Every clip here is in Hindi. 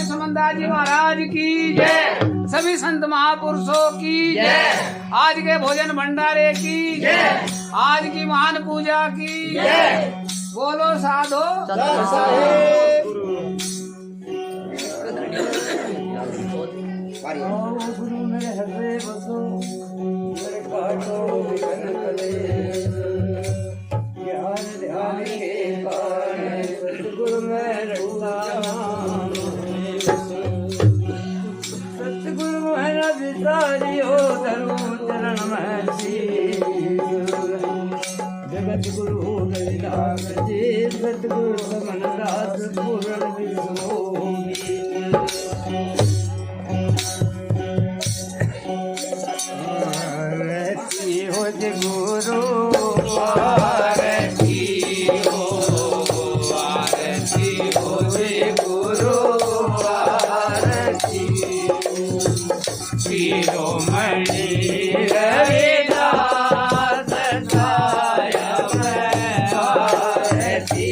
समंदाजी महाराज की जय, सभी संत महापुरुषों की जय, आज के भोजन भंडारे की जय, आज की महान पूजा की जय। बोलो साधो गुरु मेरे हृदय बसो, मेरे काटो विघ्न कले, ज्ञान ध्यान के कारण सतगुरु में रहता विचारी हो धर्म चरण में जगत गुरु रविदास जी, सतगुरु समन दास पूर्ण आरती हो गुरु आरती हो, आरती हो गुरु आरती शिरोमणि रविदास छाया में आरती,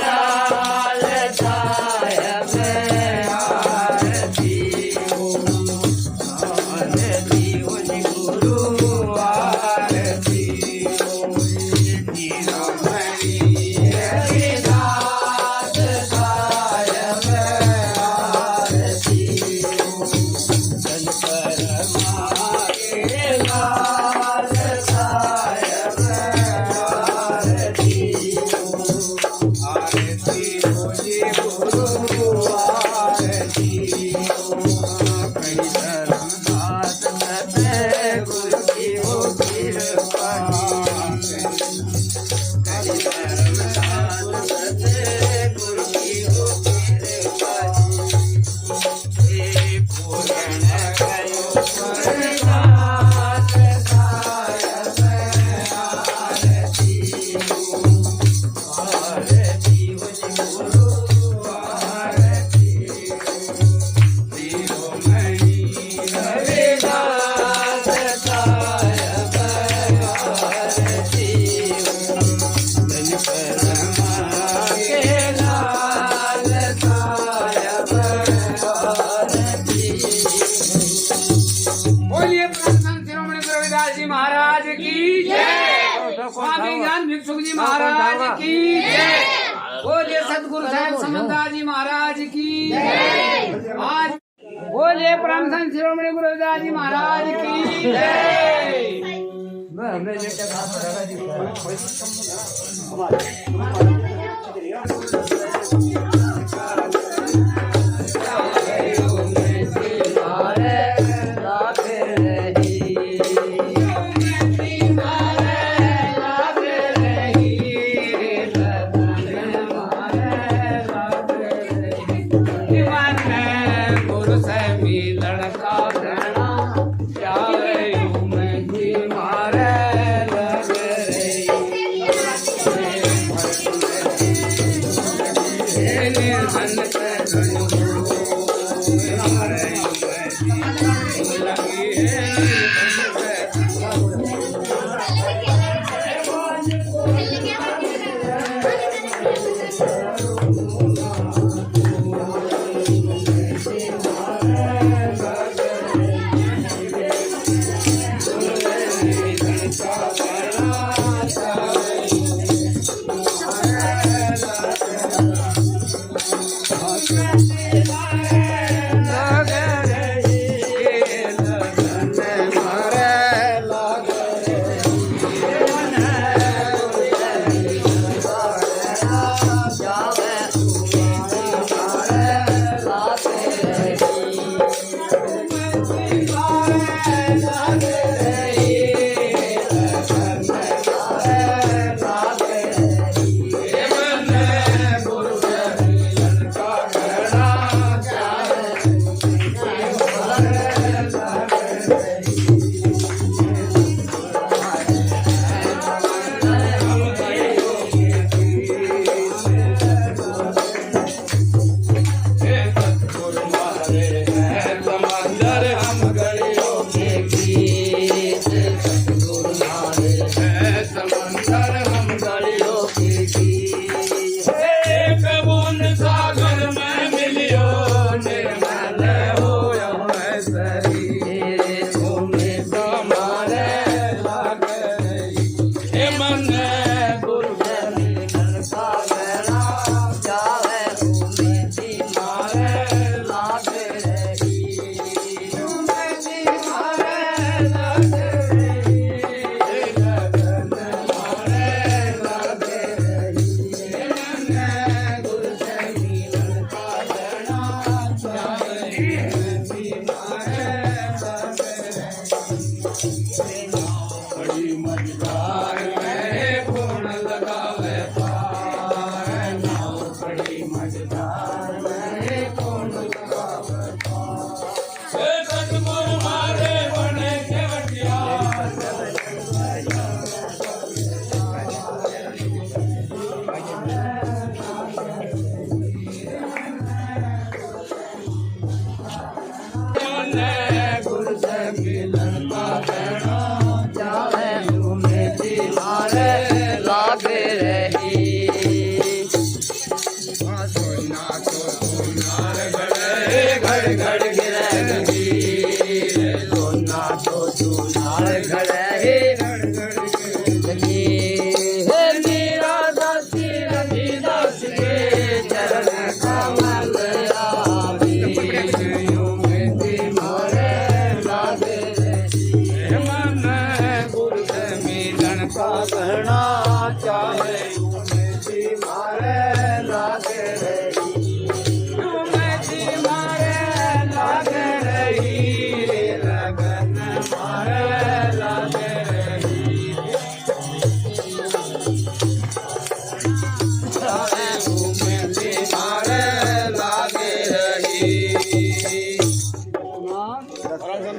लाल छाया में आरती, गुरु आरती Bye. बोलिए प्रसन्न शिरोमणि गुरु रविदास जी महाराज की जय। स्वामी ज्ञान भिक्षुक जी महाराज की जय। बोलिए सतगुरु साहेब समन्दास जी महाराज की जय। आज बोलिए परम संत शिरोमणि गुरु रविदास जी महाराज की जय।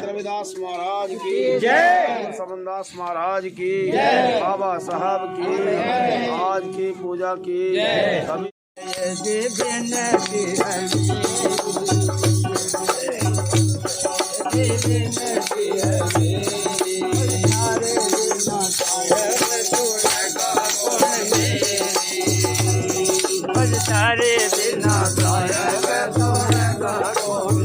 रविदास महाराज की जय। समनदास महाराज की जय। बाबा साहब की आज की पूजा की सभी Hare तारे बिना साहेब सोनेगा कौन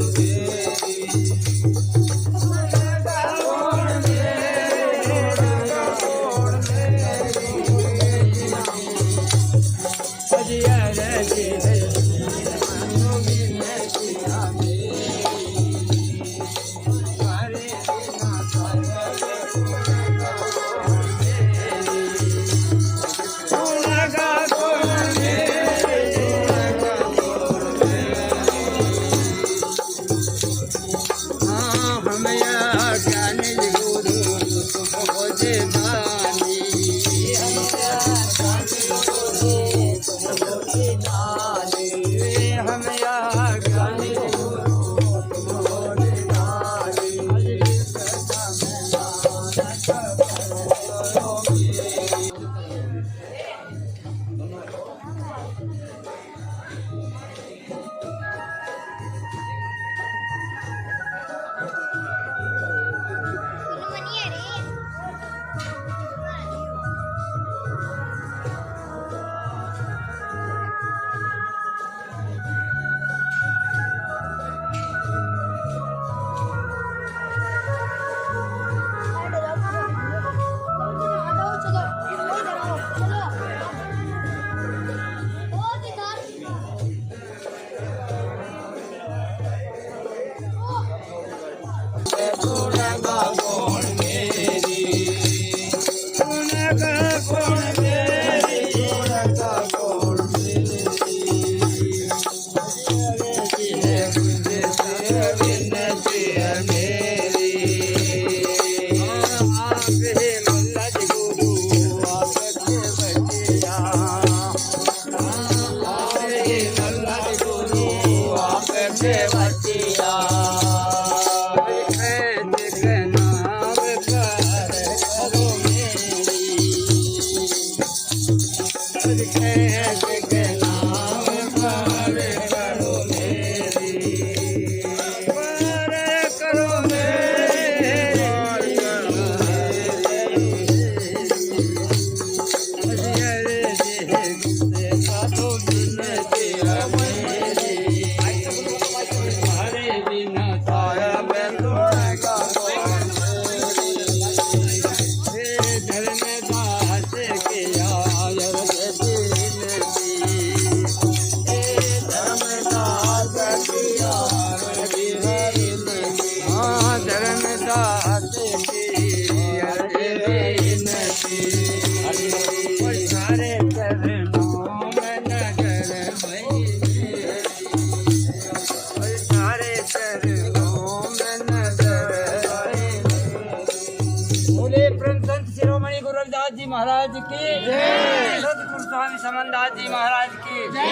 महाराज की जय, सतगुरु स्वामी समनदास जी महाराज की जय,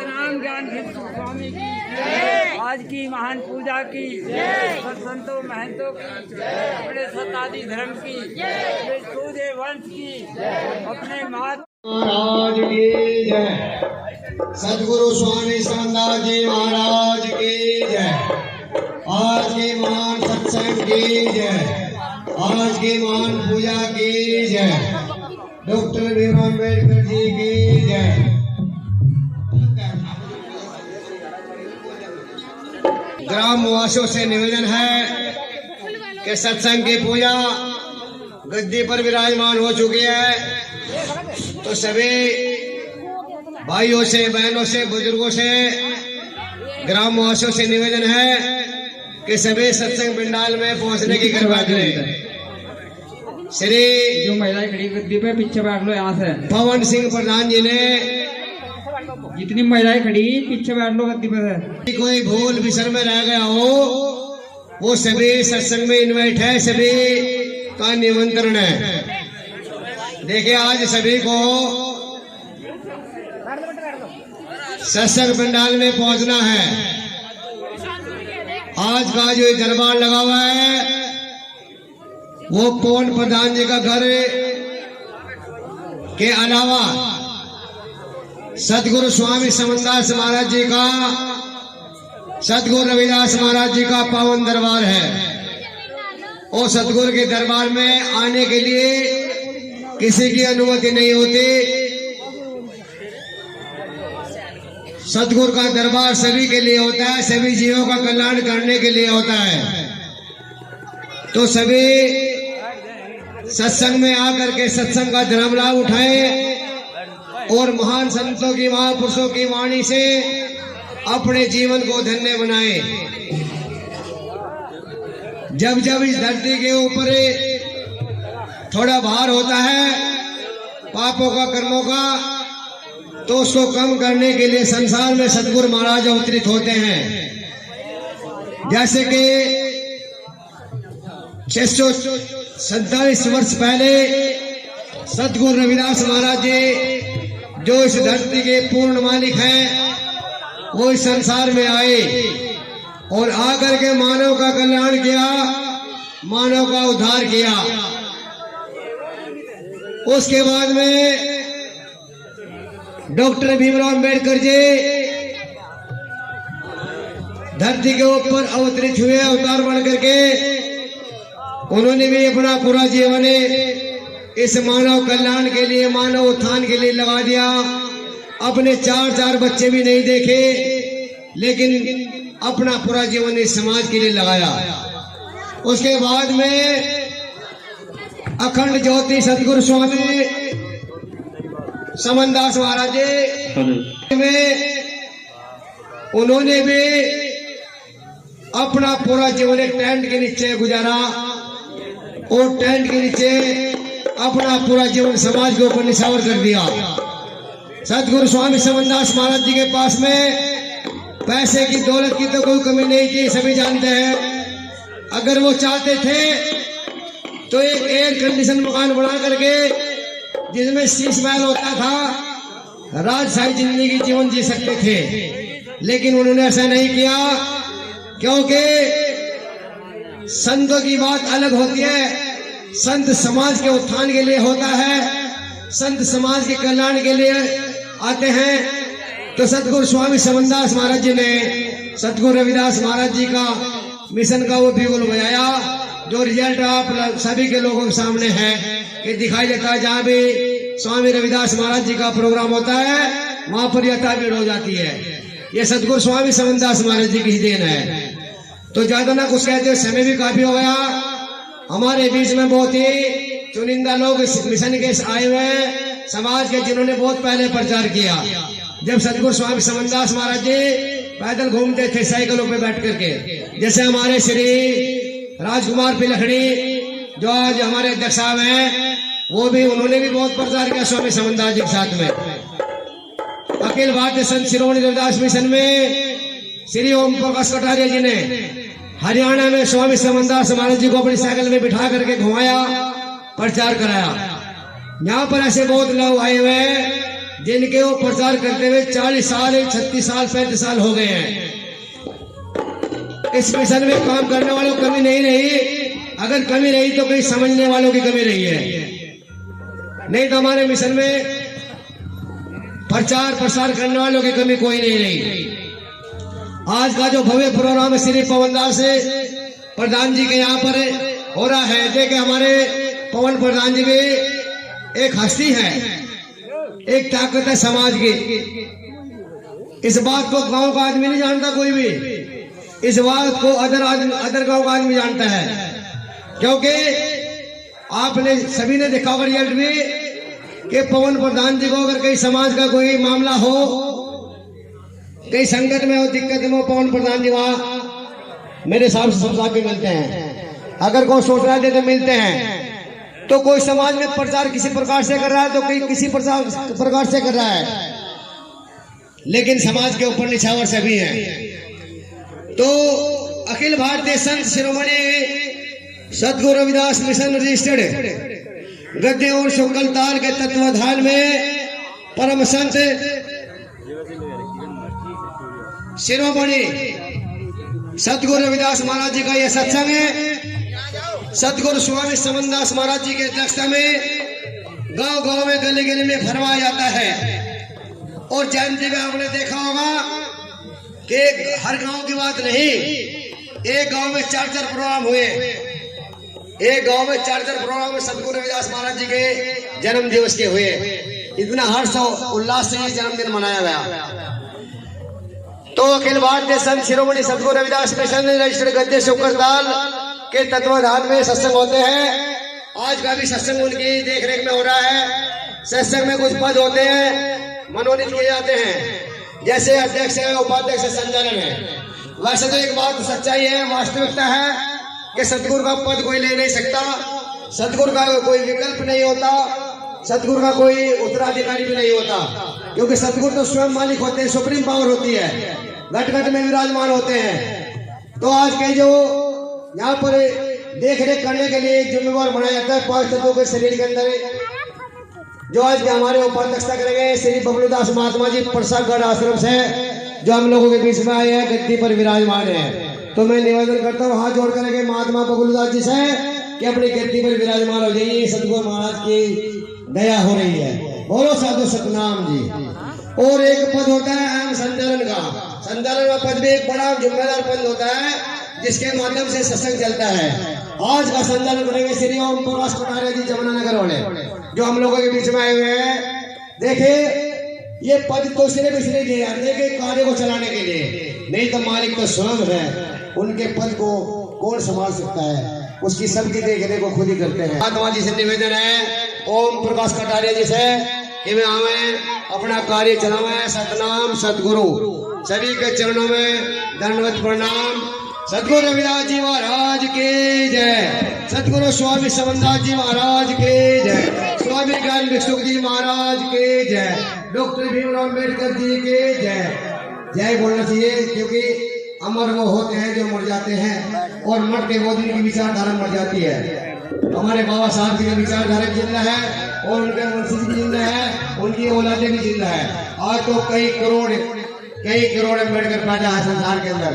राम ज्ञान स्वामी की जय, आज की महान पूजा की जय, संतों महंतों की जय, अपने सतादी धर्म की जय, सूर्य वंश की जय, अपने महाराज की जय, सतगुरु स्वामी समनदास जी महाराज की जय, आज की महान सत्संग की जय, आज की महान पूजा की जय, डॉक्टर भीमराव अम्बेडकर जी की जय। ग्रामवासियों से निवेदन है कि सत्संग की पूजा गद्दी पर विराजमान हो चुकी है, तो सभी भाइयों से, बहनों से, बुजुर्गों से, ग्रामवासियों से निवेदन है कि सभी सत्संग पंडाल में पहुंचने की कृपा करें। श्री जो महिलाएं खड़ी गद्दी पे पीछे बैठ लो, यहाँ से पवन सिंह प्रधान जी ने, जितनी महिलाएं खड़ी पीछे बैठ लो गद्दी पे। कोई भूल विसर में रह गया हो, वो सभी सत्संग में इनवाइट है, सभी का निमंत्रण है। देखिए आज सभी को सत्संग पंडाल में पहुंचना है। आज का जो दरबार लगा हुआ है वो पवन प्रधान जी का घर के अलावा सतगुरु स्वामी समनदास महाराज जी का, सतगुरु रविदास महाराज जी का पावन दरबार है। और सतगुरु के दरबार में आने के लिए किसी की अनुमति नहीं होती। सतगुरु का दरबार सभी के लिए होता है, सभी जीवों का कल्याण करने के लिए होता है। तो सभी सत्संग में आकर के सत्संग का धर्म लाभ उठाएं और महान संतों की, महापुरुषों की वाणी से अपने जीवन को धन्य बनाएं। जब जब इस धरती के ऊपर थोड़ा भार होता है पापों का, कर्मों का, तो उसको कम करने के लिए संसार में सतगुरु महाराज अवतरित होते हैं। जैसे कि 647 वर्ष पहले सतगुरु रविदास महाराज जी, जो इस धरती के पूर्ण मालिक हैं, वो इस संसार में आए और आकर के मानव का कल्याण किया, मानव का उद्धार किया। उसके बाद में डॉक्टर भीमराव अंबेडकर जी धरती के ऊपर अवतरित हुए, अवतार बन करके उन्होंने भी अपना पूरा जीवन इस मानव कल्याण के लिए, मानव उत्थान के लिए लगा दिया। अपने 4 बच्चे भी नहीं देखे, लेकिन अपना पूरा जीवन इस समाज के लिए लगाया। उसके बाद में अखंड ज्योति सतगुरु स्वामी समनदास महाराज जी में उन्होंने भी अपना पूरा जीवन एक टेंट के नीचे गुजारा और टेंट के नीचे अपना पूरा जीवन समाज के ऊपर निछावर कर दिया। सतगुरु स्वामी समनदास महाराज जी के पास में पैसे की, दौलत की तो कोई कमी नहीं थी, सभी जानते हैं। अगर वो चाहते थे तो एक एयर कंडीशन मकान बना करके जिसमें शीश महल होता था, राजशाही जिंदगी जीवन जी सकते थे, लेकिन उन्होंने ऐसा नहीं किया, क्योंकि संतों की बात अलग होती है। संत समाज के उत्थान के लिए होता है, संत समाज के कल्याण के लिए आते हैं। तो सतगुरु स्वामी समनदास महाराज जी ने सतगुरु रविदास महाराज जी का मिशन का वो बिगुल बजाया, जो रिजल्ट आप सभी के लोगों के सामने है कि दिखाई देता है। जहाँ भी स्वामी रविदास महाराज जी का प्रोग्राम होता है वहां पर यथा भीड़ हो जाती है। ये सतगुरु स्वामी समनदास महाराज जी की देन है। तो ज्यादा ना कुछ कहते, समय भी काफी हो गया। हमारे बीच में बहुत ही चुनिंदा लोग इस मिशन के आए हुए हैं, समाज के, जिन्होंने बहुत पहले प्रचार किया। जब सतगुरु स्वामी समनदास महाराज जी पैदल घूमते थे साइकिलों पे बैठ करके, जैसे हमारे श्री राजकुमार पिलखड़ी जो आज हमारे अध्यक्ष साहब हैं, वो भी, उन्होंने भी बहुत प्रचार किया स्वामी समनदास जी के साथ में। अखिल भारतीय संत शिरोमणि रविदास मिशन में श्री ओम प्रकाश कटारिया जी ने हरियाणा में स्वामी समनदास महाराज जी को अपनी साइकिल में बिठा करके घुमाया, प्रचार कराया। यहाँ पर ऐसे बहुत लोग आए हुए हैं जिनके वो प्रचार करते हुए 40 साल, 36 साल, 35 साल हो गए हैं। इस मिशन में काम करने वालों की कमी नहीं रही। अगर कमी रही तो कहीं समझने वालों की कमी रही है, नहीं तो हमारे मिशन में प्रचार प्रसार करने वालों की कमी कोई नहीं रही। आज का जो भव्य प्रोग्राम श्री पवनदास प्रधान जी के यहाँ पर हो रहा है, देखिए हमारे पवन प्रधान जी भी एक हस्ती है, एक ताकत है समाज की। इस बात को गांव का आदमी नहीं जानता, कोई भी इस बात को अदर गांव का आदमी जानता है, क्योंकि आपने सभी ने देखा होगा रिजल्ट भी कि पवन प्रधान जी को अगर कहीं समाज का कोई मामला हो, कई संकट में हो, दिक्कत में हो, पवन प्रधान जी वहां मेरे साहब सब आके मिलते हैं। अगर कोई सोच रहा है तो मिलते हैं। तो कोई समाज में प्रचार किसी प्रकार से कर रहा है तो कोई किसी प्रकार से कर रहा है, लेकिन समाज के ऊपर निछावर सभी है। तो अखिल भारतीय संत शिरोमणि सतगुरु रविदास मिशन रजिस्टर्ड गद्दे और शुक्ल ताल के तत्वाधान में परम संत शिरोमणि सतगुरु रविदास महाराज जी का यह सत्संग है। सतगुरु स्वामी समनदास महाराज जी की अध्यक्षता में गांव गांव में, गली गली में फरमाया जाता है। और जयंती में आपने देखा होगा कि हर गांव की बात नहीं, एक गांव में 4 प्रोग्राम हुए। एक गांव में 4 प्रोग्राम में सतगुरु रविदास महाराज जी के जन्म दिवस के हुए। इतना हर्ष और उल्लास से जन्मदिन मनाया गया। तो अखिल भारतीय संत शिरोमणि सदगुरु रविदास मिशन रजिस्टर्ड गद्दे शुक्रताल के तत्वाधान में सत्संग होते हैं। आज का भी सत्संग उनकी देखरेख में हो रहा है। सत्संग में कुछ पद होते हैं, मनोनीत किए जाते हैं, जैसे अध्यक्ष है, उपाध्यक्ष है, संचालन है। वैसे तो एक बात सच्चाई है, वास्तविकता है कि सतगुरु का पद कोई ले नहीं सकता, सतगुरु का कोई विकल्प नहीं होता, सतगुरु का कोई उत्तराधिकारी भी नहीं होता, क्योंकि सतगुरु तो स्वयं मालिक होते हैं, सुप्रीम पावर होती है, घट घट में विराजमान होते हैं। तो आज के जो यहाँ पर देख रेख करने के लिए एक जिम्मेवार बनाया जाता है 5 तत्वों के शरीर के अंदर, जो आज के हमारे उपाध्यक्षता करेंगे श्री बबलूदास महात्मा जी प्रसादगढ़ आश्रम से, जो हम लोगों के बीच में आए हैं, गद्दी पर विराजमान है। तो मैं निवेदन करता हूँ हाथ जोड़ करेंगे महात्मा बबलूदास जी से कि अपनी गद्दी पर विराजमान हो जाइए। सतगुरु महाराज की दया हो रही है, बोलो साधु सतनाम जी। और एक पद होता है अहम संचालन का। संचालन का पद भी एक बड़ा जिम्मेदार पद होता है, जिसके माध्यम से सत्संग चलता है। आज का संचालन करेंगे श्री ओम प्रकाश कटारिया जी जमुनानगर वाले, जो हम लोगों के बीच में आए हुए हैं। देखिए ये पद तो सिर्फ इसलिए दिए जाते हैं कि कार्य को चलाने के लिए, नहीं तो मालिक तो स्वयं है, उनके पद को कौन संभाल सकता है, उसकी सबकी देखने को खुद ही करते हैं। महात्मा जी से निवेदन है ओम प्रकाश कटारिया जी से कि वे हमें अपना कार्य चलावे। सतनाम सतगुरु, सभी के चरणों में दंडवत प्रणाम। सतगुरु रविदास जी महाराज की जय, सतगुरु स्वामी समनदास जी महाराज की जय, स्वामी ज्ञान भिक्षुक जी महाराज की जय, डॉक्टर भीमराव अम्बेडकर जी की जय। जय बोलना चाहिए, क्योंकि अमर वो होते हैं जो मर जाते हैं, और मरते वो दिन की विचारधारा मर जाती है। हमारे बाबा साहब की विचारधारा जिंदा है, और उनके वंशज भी जिंदा है, उनकी औलादें भी जिंदा है। आज तो कई करोड़ अम्बेडकर पैदा है संसार के अंदर,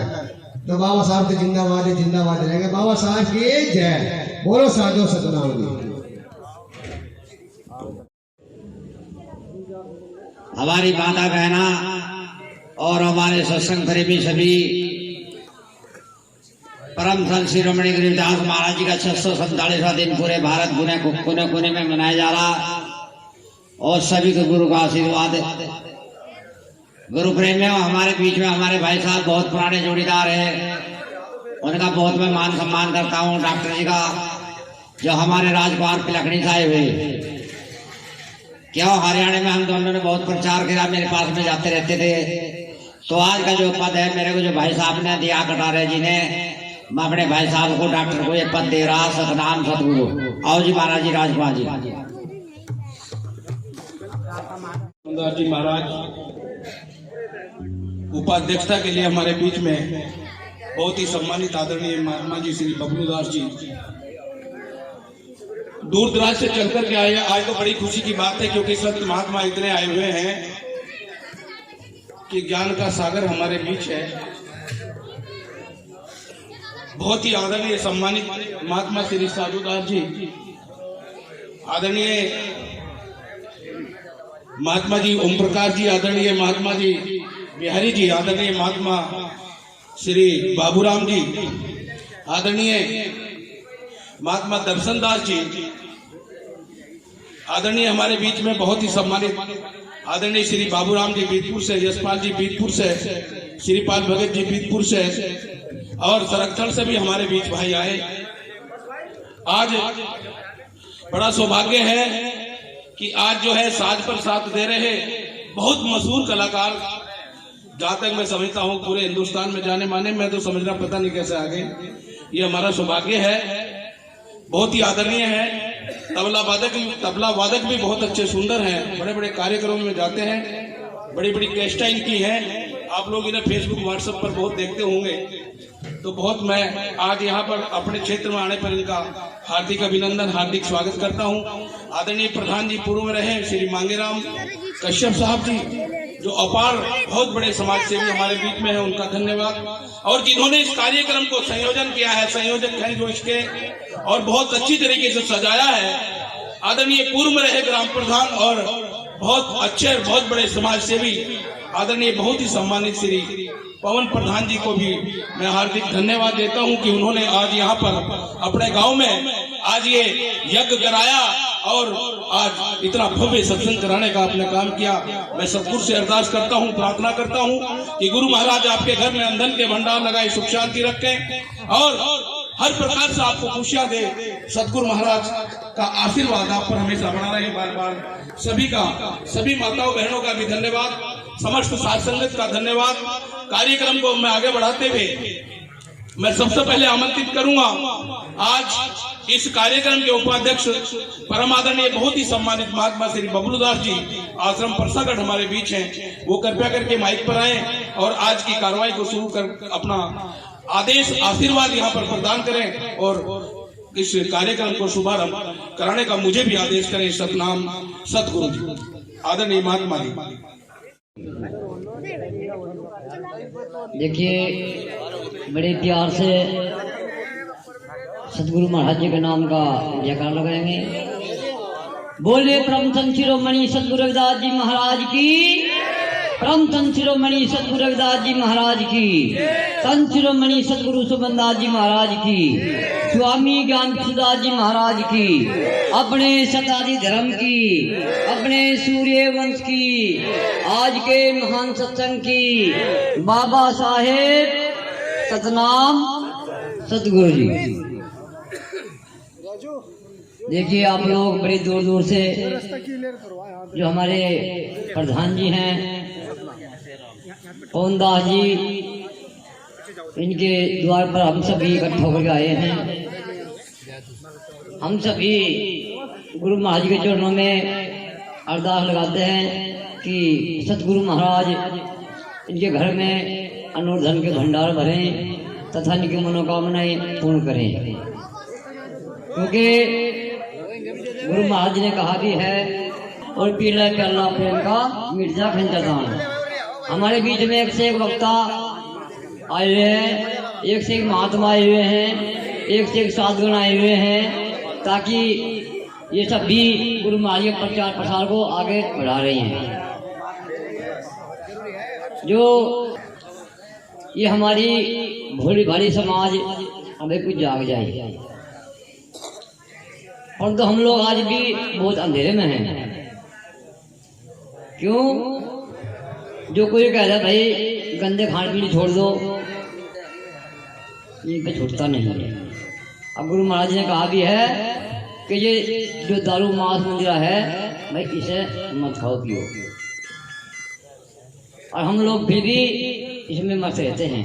तो बाबा साहब तो जिंदाबाद है, जिंदाबाद रहेंगे। बाबा साहब की जय, बोलो साधु सतनाम जी। हमारी माता बहना और हमारे सत्संग प्रेमी सभी परम संत शिरोमणि रविदास महाराज जी का 647वां दिन पूरे भारत कोने कोने में मनाया जा रहा, और सभी को गुरु का आशीर्वाद। गुरु प्रेम में हमारे बीच में हमारे भाई साहब बहुत पुराने जोड़ीदार हैं, उनका बहुत मैं मान सम्मान करता हूँ। डॉक्टर जी का, जो हमारे राजकुमार पिलखनी से आए हुए, क्यों हरियाणा में हम दोनों ने बहुत प्रचार किया, मेरे पास में जाते रहते थे। तो आज का जो पद है मेरे को जो भाई साहब ने दिया कटारिया जी ने, मैं अपने भाई साहब को डॉक्टर को ये पद दे रहा। सतनाम सतगुरु। आओ जी महाराज जी, राजकुमार जी। जी महाराज उपाध्यक्षता के लिए हमारे बीच में बहुत ही सम्मानित आदरणीय महात्मा जी श्री बबलूदास जी दूर दराज से चल करके आए। आज तो बड़ी खुशी की बात है, क्योंकि संत महात्मा इतने आए हुए हैं कि ज्ञान का सागर हमारे बीच है। बहुत ही आदरणीय सम्मानित महात्मा श्री साधुदास जी, आदरणीय महात्मा जी ओम प्रकाश जी, आदरणीय महात्मा जी बिहारी जी, आदरणीय महात्मा श्री बाबूराम जी, आदरणीय महात्मा दर्शन दास जी, आदरणीय हमारे बीच में बहुत ही सम्मानित आदरणीय श्री बाबूराम जी बीतपुर से, यशपाल जी बीतपुर से, श्रीपाल भगत जी बीतपुर से, और सरक्षण से भी हमारे बीच भाई आए। आज बड़ा सौभाग्य है कि आज जो है साज पर साथ दे रहे बहुत मशहूर कलाकार, जहां तक मैं समझता हूं पूरे हिंदुस्तान में जाने माने, मैं तो समझना पता नहीं कैसे आगे, ये हमारा सौभाग्य है। बहुत ही आदरणीय है। तबला वादक भी बहुत अच्छे सुंदर हैं, बड़े बड़े कार्यक्रमों में जाते हैं, बड़ी बड़ी कैस्टें इनकी हैं, आप लोग इन्हें फेसबुक व्हाट्सएप पर बहुत देखते होंगे। तो बहुत मैं आज यहाँ पर अपने क्षेत्र में आने पर इनका हार्दिक अभिनंदन, हार्दिक स्वागत करता हूँ। आदरणीय प्रधान जी पूर्व में रहे श्री मांगेराम कश्यप साहब जी, जो अपार बहुत बड़े समाज सेवी हमारे बीच में है, उनका धन्यवाद। और जिन्होंने इस कार्यक्रम को संयोजन किया है, संयोजक हैं जो इसके, और बहुत अच्छी तरीके से सजाया है, आदरणीय पूर्व में रहे ग्राम प्रधान और बहुत अच्छे बहुत बड़े समाज सेवी आदरणीय बहुत ही सम्मानित श्री पवन प्रधान जी को भी मैं हार्दिक धन्यवाद देता हूं कि उन्होंने आज यहाँ पर अपने गांव में आज ये यज्ञ कराया और आज इतना भव्य सत्संग कराने का आपने काम किया। मैं सतगुरु से अरदास करता हूँ, प्रार्थना करता हूँ कि गुरु महाराज आपके घर में अंधन के भंडार लगाए, सुख शांति रखें और हर प्रकार से आपको खुशियां दे। सतगुरु महाराज का आशीर्वाद आप पर हमेशा बना रहे। बार बार सभी माताओं बहनों का भी धन्यवाद, समस्त साथ संगत का धन्यवाद। कार्यक्रम को मैं आगे बढ़ाते हुए मैं सबसे पहले आमंत्रित करूंगा आज इस कार्यक्रम के उपाध्यक्ष परम आदरणीय बहुत ही सम्मानित महात्मा श्री बबलूदास जी आश्रम परसागढ़ हमारे बीच हैं। वो कृपया करके माइक पर आए और आज की कार्रवाई को शुरू कर अपना आदेश आशीर्वाद यहाँ पर प्रदान करें और इस कार्यक्रम को शुभारंभ कराने का मुझे भी आदेश करें। सतनाम सतगुरु जी। आदरणीय महात्मा जी। देखिए बड़े प्यार से सतगुरु महाराज जी के नाम का जयकार लगाएंगे। बोले परम संत शिरोमणि सतगुरु रविदास जी महाराज की, परम संत शिरोमणि सतगुरु रविदास जी महाराज की, संत शिरोमणि सतगुरु सुबनदास जी महाराज की, स्वामी ज्ञान सुदास जी महाराज की, अपने शताब्दी धर्म की, अपने सूर्य वंश की, आज के महान सत्संग की, बाबा साहेब सतनाम सतगुरु जी। देखिए आप लोग बड़ी दूर दूर से जो हमारे प्रधान जी हैं पवन दास जी, इनके द्वार पर हम सभी इकट्ठा होकर आए हैं। हम सभी गुरु महाराज के चरणों में अरदास लगाते हैं कि सतगुरु महाराज इनके घर में अन्न धन के भंडार भरें तथा इनकी मनोकामनाएं पूर्ण करें, क्योंकि गुरु महाराज ने कहा भी है और पीला प्याला प्रेम का मिर्जा खंजरदान। हमारे बीच में एक से एक वक्ता आए हुए हैं, एक से एक महात्मा आए हुए हैं, एक से एक साधुगण आए हुए हैं, ताकि ये सब भी गुरु महाराज के प्रचार प्रसार को आगे बढ़ा रही हैं। जो ये हमारी भोली भाली समाज अभी कुछ जाग जाए, और तो हम लोग आज भी बहुत अंधेरे में हैं। क्यों? जो कोई कह रहा है भाई गंदे खाने पीने छोड़ दो, ये पे छूटता नहीं है। अब गुरु महाराज ने कहा भी है कि ये जो दारू मांस मंदिरा है भाई इसे मत खाओ पियो, और हम लोग फिर भी इसमें मस्त रहते हैं।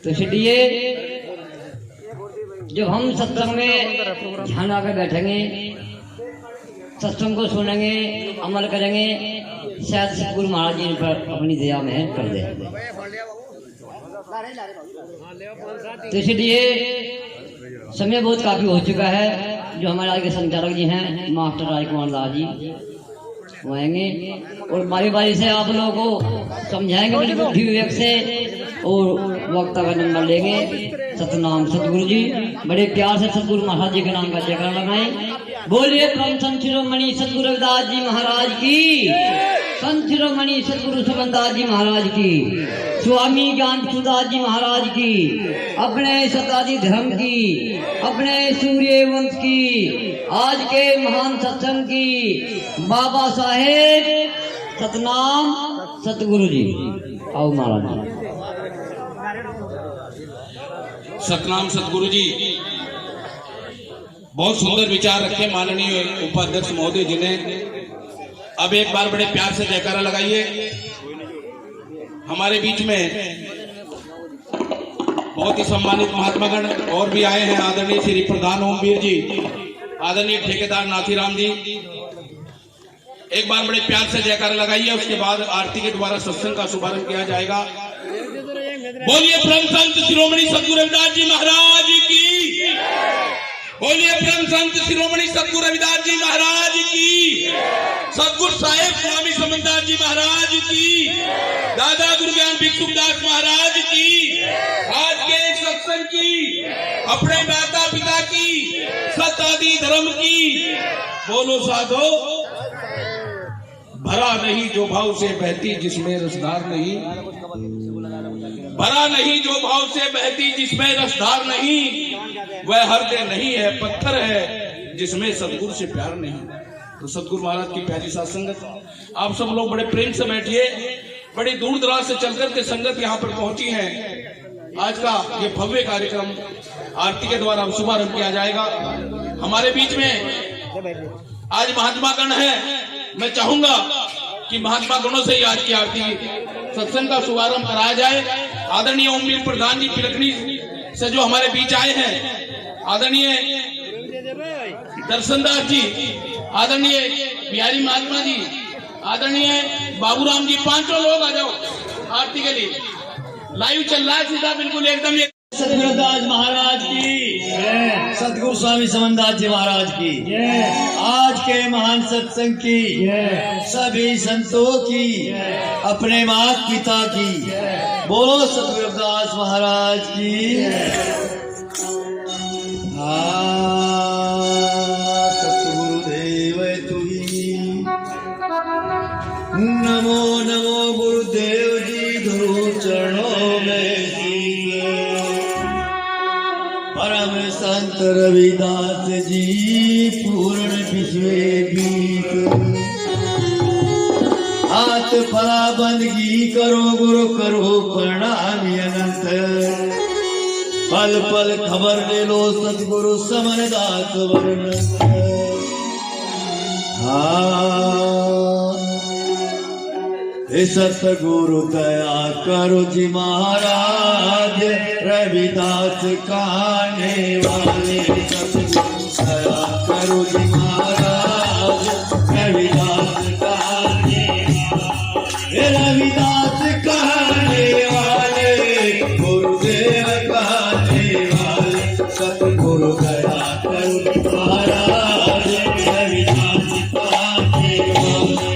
तो इसलिए जब हम सत्संग में ध्यान आकर बैठेंगे, सत्संग को सुनेंगे, अमल करेंगे, शायद गुरु महाराज जी पर अपनी दया में कर दे। तो इसलिए समय बहुत काफी हो चुका है। जो हमारे आगे संचालक जी हैं मास्टर राजकुमार दास जी, वो आएंगे और बारी बारी से आप लोगों को समझाएंगे बड़ी बुद्धि विवेक से, और वक्ता का नंबर लेंगे। सतनाम सतगुरु जी। बड़े प्यार से सतगुरु महाराज जी के नाम का जयकार लगाएं। बोलिए परम संत शिरोमणि सतगुरु रविदास जी महाराज की, संत शिरोमणि सतगुरु सुबनदास जी महाराज की, स्वामी ज्ञान सुदास जी महाराज की, अपने शताब्दी धर्म की, अपने सूर्य वंश की, आज के महान सत्संग की, बाबा साहेब सतनाम सतगुरु जी। आओ महाराज जी। सतनाम सतगुरु जी। बहुत सुंदर विचार रखे माननीय उपाध्यक्ष महोदय जी ने। अब एक बार बड़े प्यार से जयकारा लगाइए। हमारे बीच में बहुत ही सम्मानित महात्मागण और भी आए हैं। आदरणीय श्री प्रधान ओमवीर जी, आदरणीय ठेकेदार नाथीराम जी, एक बार बड़े प्यार से जयकारा लगाइए। उसके बाद आरती के द्वारा सत्संग का शुभारंभ किया जाएगा। बोलिए परम संत शिरोमणि सतगुरु रविदास जी महाराज की, बोलिए परम संत शिरोमणि सतगुरु रविदास जी महाराज की, सतगुरु साहेब स्वामी समनदास जी महाराज की, दादा गुरु ज्ञान भिक्षुदास महाराज की, आज के सत्संग की, अपने माता पिता की, शताब्दी धर्म की। बोलो साधो। भरा नहीं जो भाव से बहती जिसमें रसधार नहीं, भरा नहीं जो भाव से बहती जिसमें रसधार नहीं, वह हृदय नहीं है पत्थर है जिसमें सदगुरु से प्यार नहीं। तो सदगुरु महाराज की प्यारी साथ संगत, आप सब लोग बड़े प्रेम से बैठिए। बड़ी दूर दराज से चलकर के संगत यहाँ पर पहुंची है। आज का ये भव्य कार्यक्रम आरती के द्वारा शुभारंभ किया जाएगा। हमारे बीच में आज महात्मा गण है। मैं चाहूंगा कि महात्मा गणों से ही आज की आरती सत्संग का शुभारंभ कराया जाए। आदरणीय ओमवीर प्रधान जी पिलखनी से जो हमारे बीच आए हैं, आदरणीय दर्शनदास जी, आदरणीय बिहारी महात्मा जी, आदरणीय बाबूराम जी, पांचों लोग आ जाओ आरती के लिए। लाइव चल रहा है सीधा बिल्कुल एकदम। सतगुरुदास महाराज की, सतगुरु स्वामी समनदास जी महाराज की, आज के महान सत्संग की, सभी संतों की, अपने माता पिता की, बोलो सतगुरुदास महाराज की। सतगुरुदेव तुही, नमो नमो गुरुदेव जी, गुरु चरणों में परम संत रविदास जी, पूर्ण विश्व गीत, हाथ फला बंदगी करो गुरु, करो प्रणाम अनंत, पल पल खबर ले लो सतगुरु समनदास वर्ण। हे सतगुरु दया करो जी महाराज, रविदास कहने वाले, सतगुरु दया करो जी महाराज, रविदास कहने वाले, रविदास कहने वाले, गुरुदेव कहने वाले, सतगुरु दया करो जी महाराज, रविदास कहने वाले।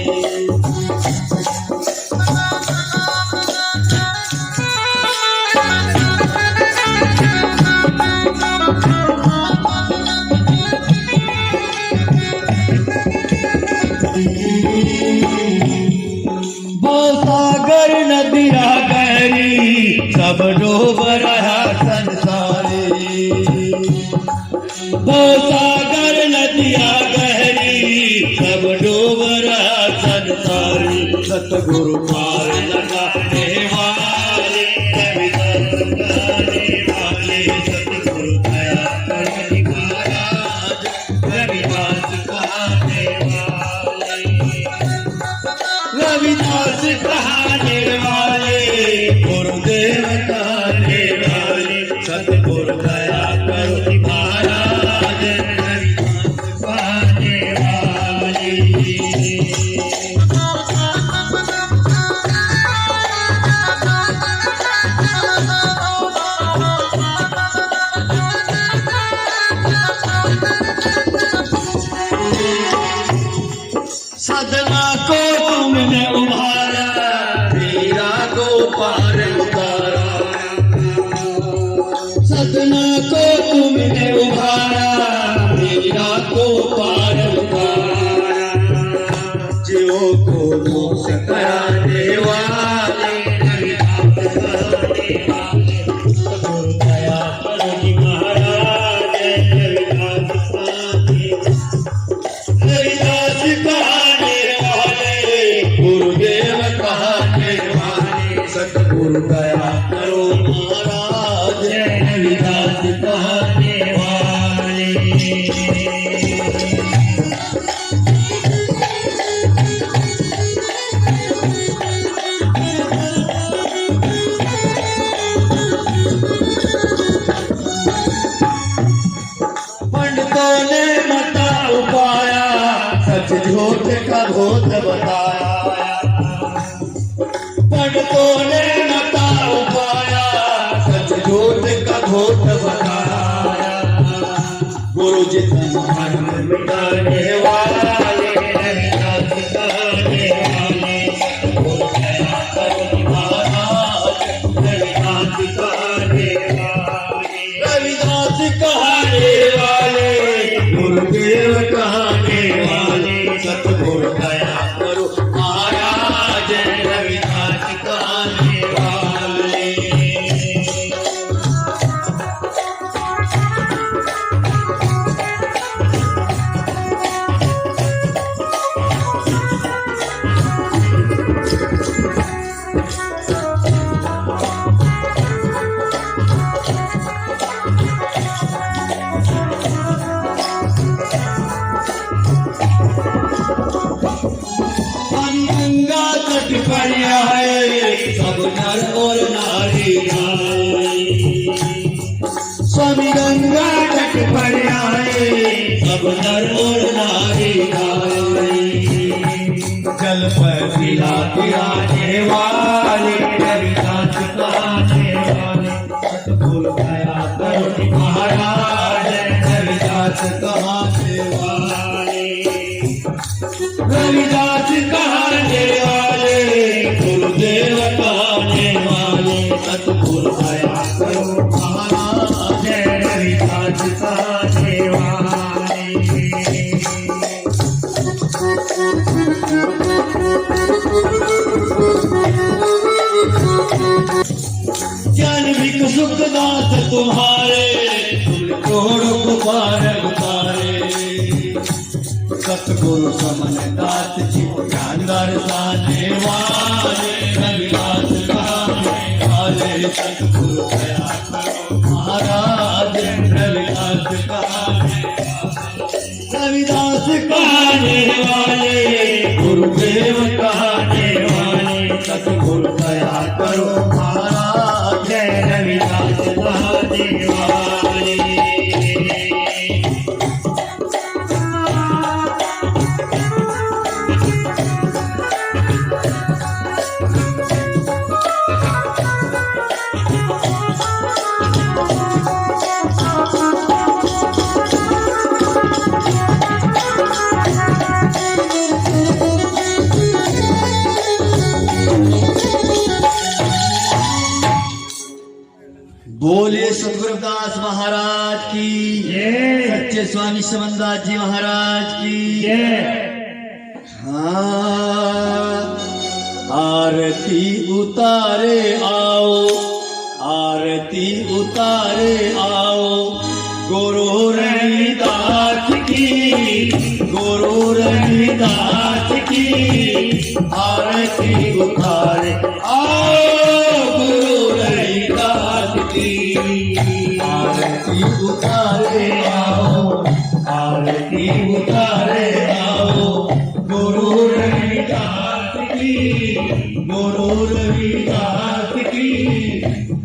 सागर नदिया गहरी, सब डूब रहा संसारी, वो सागर नदिया गहरी, सब डूब रहा संसारी, सतगुरु पार लगाने वाले, रविदास कहने वाले, सतगुरु दया करो महाराज, रविदास कहने वाले, रविदास कहने वाले, गुरुदेव कहने वाले, सतगुरु दया करो महाराज, रविदास कहने वाले। सदना को तुमने उभारा, हीरा को पार उतारा, सदना को तुमने उभारा, हीरा को पार उतारा, जीवों को मोक्ष कराने वाले, रविदास कहने वाले, सतगुरु दया करो जी महाराज, रविदास कहने वाले, गुरुदेव कहने वाले, सतगुरु दया करो महाराज, रविदास कहने वाले। पंडितों ने मता उपाया, सच झूठ का भूत बताया, पंडितों ने मता उपाया, सच झूठ का भूत बताया, गुरु जी धर्म मिटाने वाले, रविदास कहने वाले, सतगुरु दया करो महाराज, रविदास कहने वाले, रविदास कहने वाले, गुरुदेव कहने वाले, सतगुरु दया करो महाराज, रविदास कहने वाले। डट पड़िया है सब नर और नारी आए। स्वामी गंगा डट पड़िया है सब नर और नारी आए। जल पर पिला पिलाने वाले रविदास गाने वाले सतगुरु दया करो महाराज रविदास गाने वाले। रविदास कहने वाले गुरुदेव कहने वाले सतगुरु दया करो महाराज रविदास कहने वाले। ज्ञान विक सुखदास तुम्हारे करोड़ों को पार उतारे। सतगुरु समन दास जी ज्ञान दर्शाने वाले रविदास गाने वाले सतगुरु दया करो महाराज रविदास गाने। रविदास कहने वाले गुरुदेव कहने वाले सतगुरु दया करो महाराज रविदास कहने वाले। बोले सतगुरुदास महाराज की जय। सच्चे स्वामी समनदास जी महाराज की जय। हाँ आरती उतारे आओ आरती उतारे आओ गुरु रविदास की गुरु रविदास की आरती उतारे आओ गुरु रविदास की आरती उतारे आओ आरती उतारे आओ गुरु रविदास की गुरु रविदास की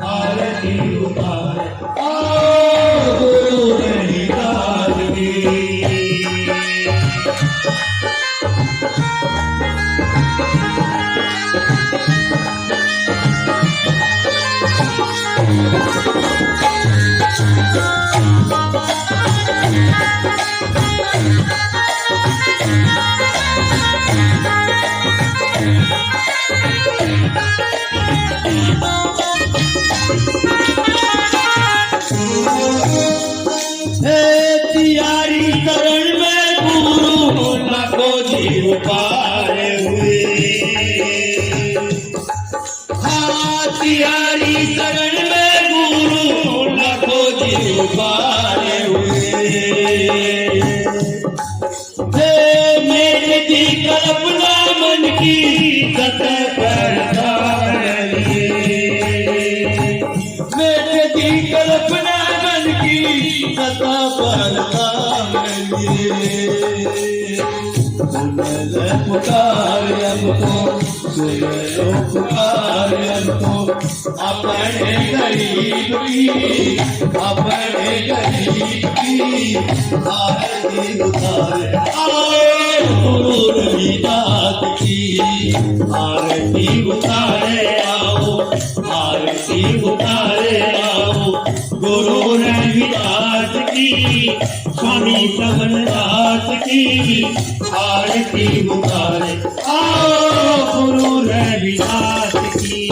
आरती उतारे आओ गुरु रविदास की। तियारी शरण में गुरु लाखों जीव पारे हुए। हाँ तियारी शरण में गुरु लाखों जीव पारे हुए। मेरे दी कल्पना मन की सतह पर मेरे दी कल्पना मन की सतह पर पुकार हमको सुनो पुकार हमको अपने गरीब की अपने गरीब की आरती उतारे आओ गुरु रविदास की आरती उतारे आओ आरती उतारे आओ गुरु रविदास की स्वामी समनदास की आरती उतारे आओ गुरु रविदास की।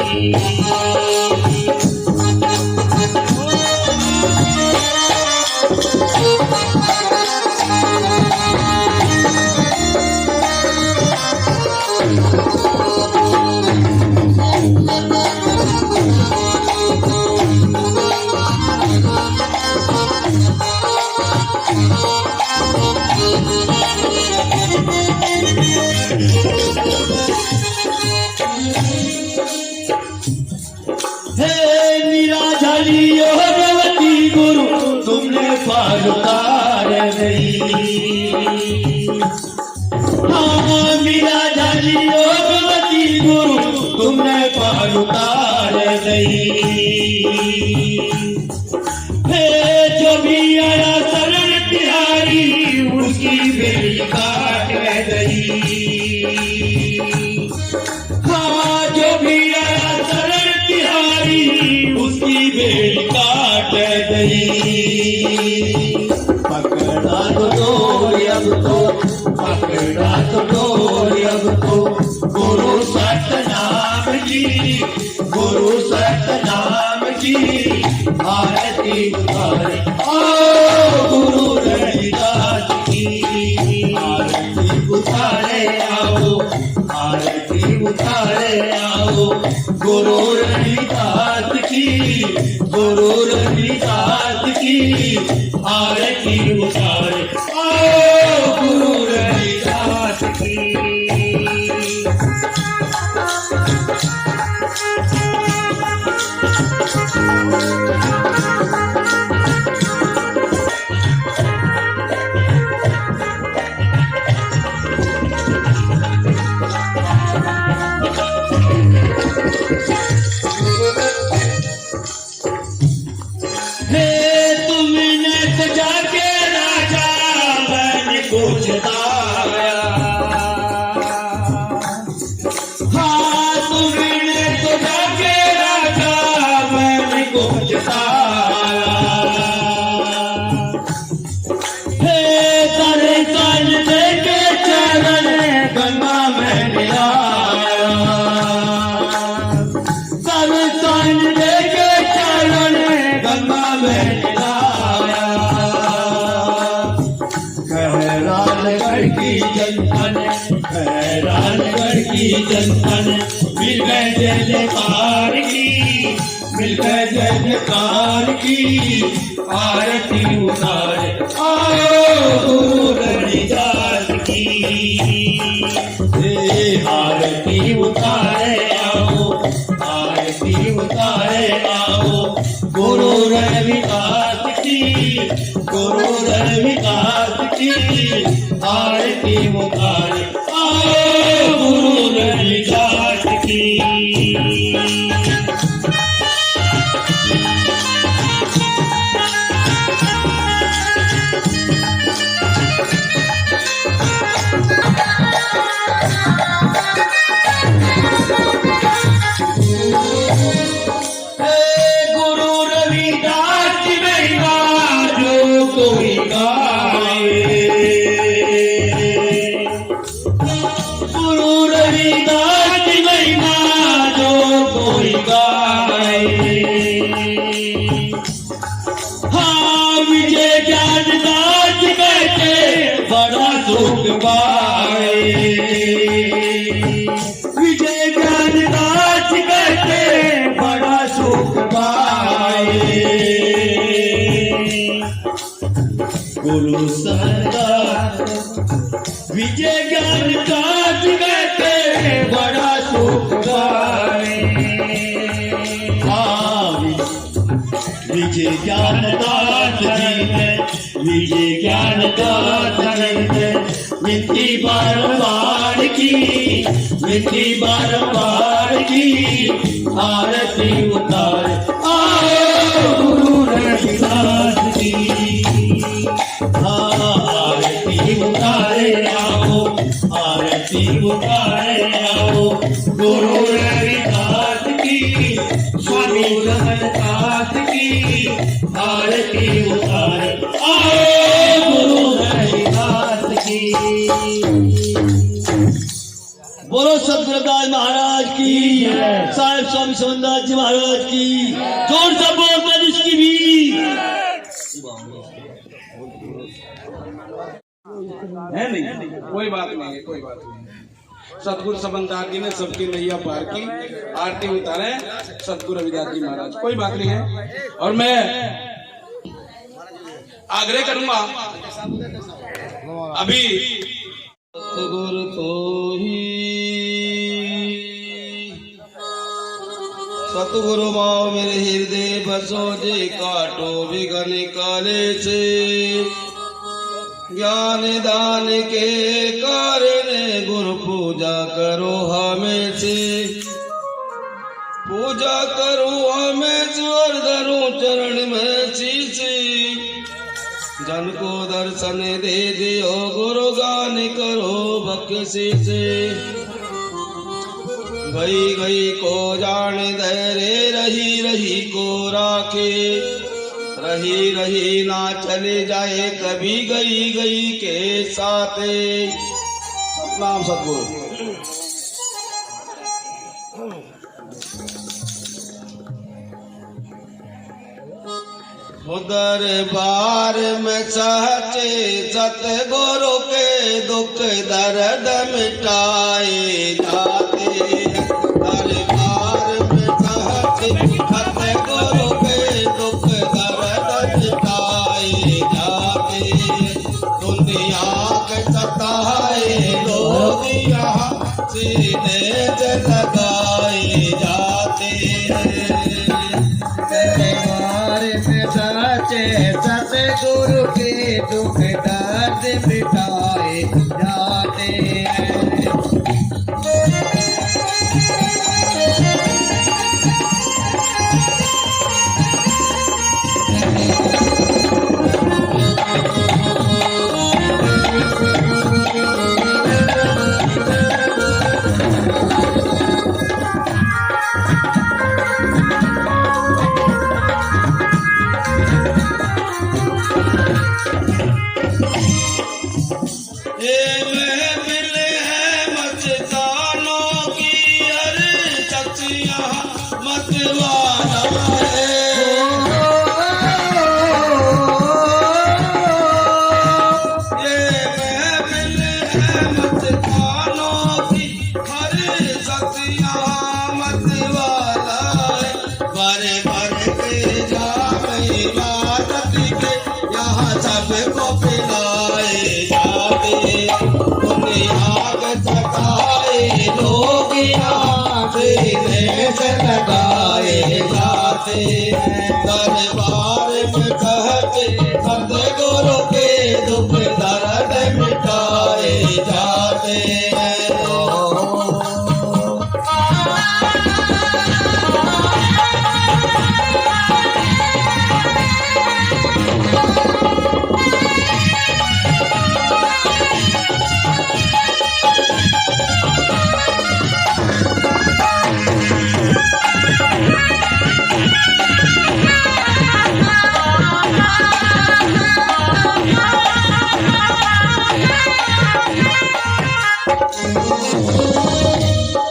पार उतार गई हाँ मीरा जाली भगवती गुरु तुमने पार उतार दई। जो भी आया शरण तिहारी उसकी बेड़ी काट गई। हाँ जो भी आया शरण तिहारी उसकी बेड़ी काट गई। पकड़ा तो डोरी अब तो, पकड़ा तो डोरी अब तो, गुरु सतनाम की, गुरु सतनाम की आरती उतारे। गुरु रविदास की आरती उतारे आओ, आरती उतारे आओ। गुरु रविदास की, गुरु रविदास की आरती उतारे आओ। गुरु रविदास की। तुमने तो जाके राजा बन को जताया। हाँ तुमने तो जाके राजा बन को जताया। तारे कान देके चरण गंगा में मिलाया। तारे कान देके चरण गंगा में मिलाया। कहरानगढ़ की जनतन, कहरानगढ़ की जनतन मिल गए जयकार की, मिल गए जयकार की आरती उतारे आओ। गुरु रविदास की आरती उतारे आओ, आरती उतारे आओ। गुरु रविदास की, गुरु रविदास की आरती उतारे आओ। गुरु रविदास की। गुरु रविदास की महिमा जो कोई गाए। गुरु रविदास की महिमा जो कोई गाए। हाँ विजय ज्ञानदास बैठे बड़ा सुख पाए। विजय ज्ञानदास बैठे बड़ा सुख पाए। गुरु सरदार विजय ज्ञानदास बैठे बड़ा सुख पाए। विजय ज्ञानदास जी ने, विजय ज्ञानदास जी ने मिट्टी बार की, मिट्टी बार की आरती उतारे आओ। गुरु रविदास की आरती उतारे आओ, आरती उतारे आओ। गुरु रविदास की, स्वामी रमनदास की आरती उतारे आओ। गुरु रविदास की। बोलो सतगुरुदास महाराज की, साहेब स्वामी समनदास जी महाराज की। जोर से बोलते जिसकी भी। है नहीं, कोई बात नहीं है, कोई बात नहीं। सतगुरु समनदास जी ने सबकी नैया पार की, आरती उतारे सतगुरु रविदास जी महाराज। कोई बात नहीं है। और मैं आग्रह करूंगा अभी सतगुरु तो ही सतगुरु माओ मेरे हृदय बसो जे काटो विघ्न काले से ज्ञान दान के कारण गुरु पूजा करो हमें से, पूजा करो हमें और धरो चरण में शीश, जन को दर्शन दे दियो गुरु गान करो बख्शिश। गई गई को जान दे रे रही रही को राखे, रही रही ना चले जाए कभी गई गई के साथ। सतनाम सतगुरु। दरबार में सहचे सतगुरु के दुख दर्द मिटाए जाते, दरबार में सहचे सतगुरु के दुख दर्द मिटाए जाते, दुनिया के सताए लोग यहाँ सीने से लगाए जाते हैं। सचे सतगुरु के दुख दर्द मिटाए जाते हैं। लगाए जाते हैं, दरबार में कहते सतगुरु के दुख दर्द मिटाए जाते हैं।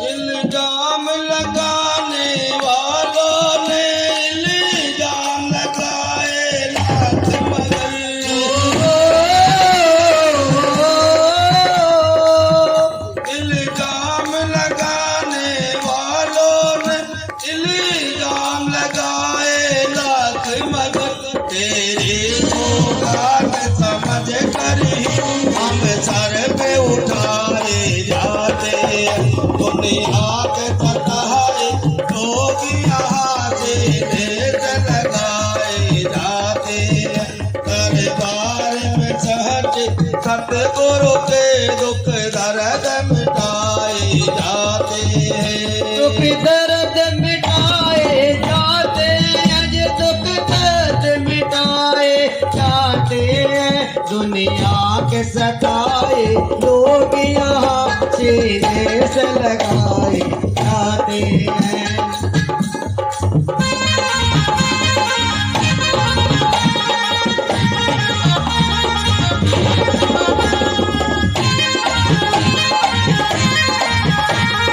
इल्जाम लगाने वालों ने इल्जाम लगाए लाख मगर, इल्जाम लगाने वालों ने इल्जाम लगाए लाख मगर, तेरी औकात समझ कर ही हम सर पे उठाए जाते, दुनिया के सताए लोग यहाँ से देश लगाए जाते, दरबार में सहजे सतगुरु के दुख दर्द मिटाए जाते हैं। दुख दर्द मिटाए जाते हैं, दुख दर्द मिटाए जाते हैं, दुनिया के सताए लोग यहाँ सीने से लगाए जाते हैं।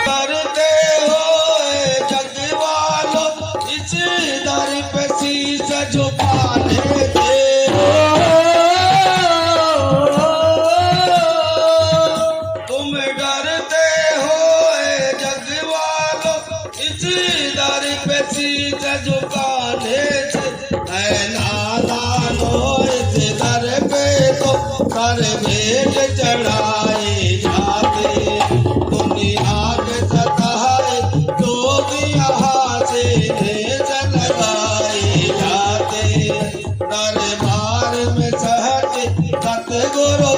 करते हो जग वालों इस दर पे शीश झुकाने दे, तुम डरते हो जग वालों इस दर पे शीश झुकाने से, ऐ नादानों इस दर पे तो सर भेद चढ़ाए जाते, दुनिया के सताए लोग यहाँ से देश लगाए जाते, दरबार में सहज सतगुरु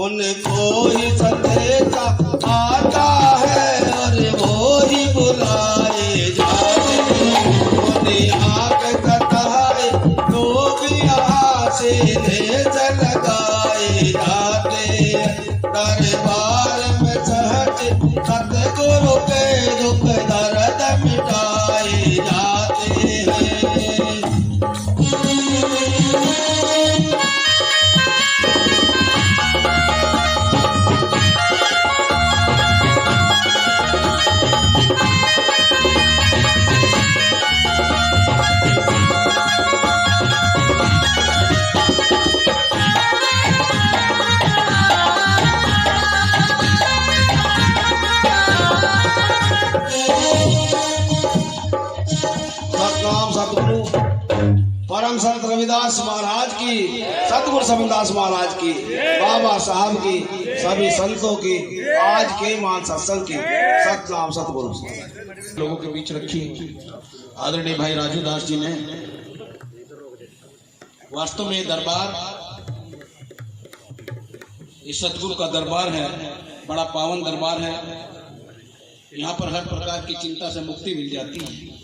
उनको ही संदेशा आता है और वो ही बुलाए जाते हैं। दुनिया के कताए लोग यहाँ से देश लगाए जाते हैं। दरबार में सहज सतगुरु के दुख दर्द मिटाए जाते हैं। सतनाम सतगुरु परम संत रविदास महाराज की, सतगुरु समनदास महाराज की, बाबा साहब की, सभी संतों की, आज के मान सत्संग की। सतनाम सतगुरु। लोगों के बीच रखी आदरणीय भाई राजू दास जी ने। वास्तव में ये दरबार, इस सतगुरु का दरबार है, बड़ा पावन दरबार है। यहाँ पर हर प्रकार की चिंता से मुक्ति मिल जाती है,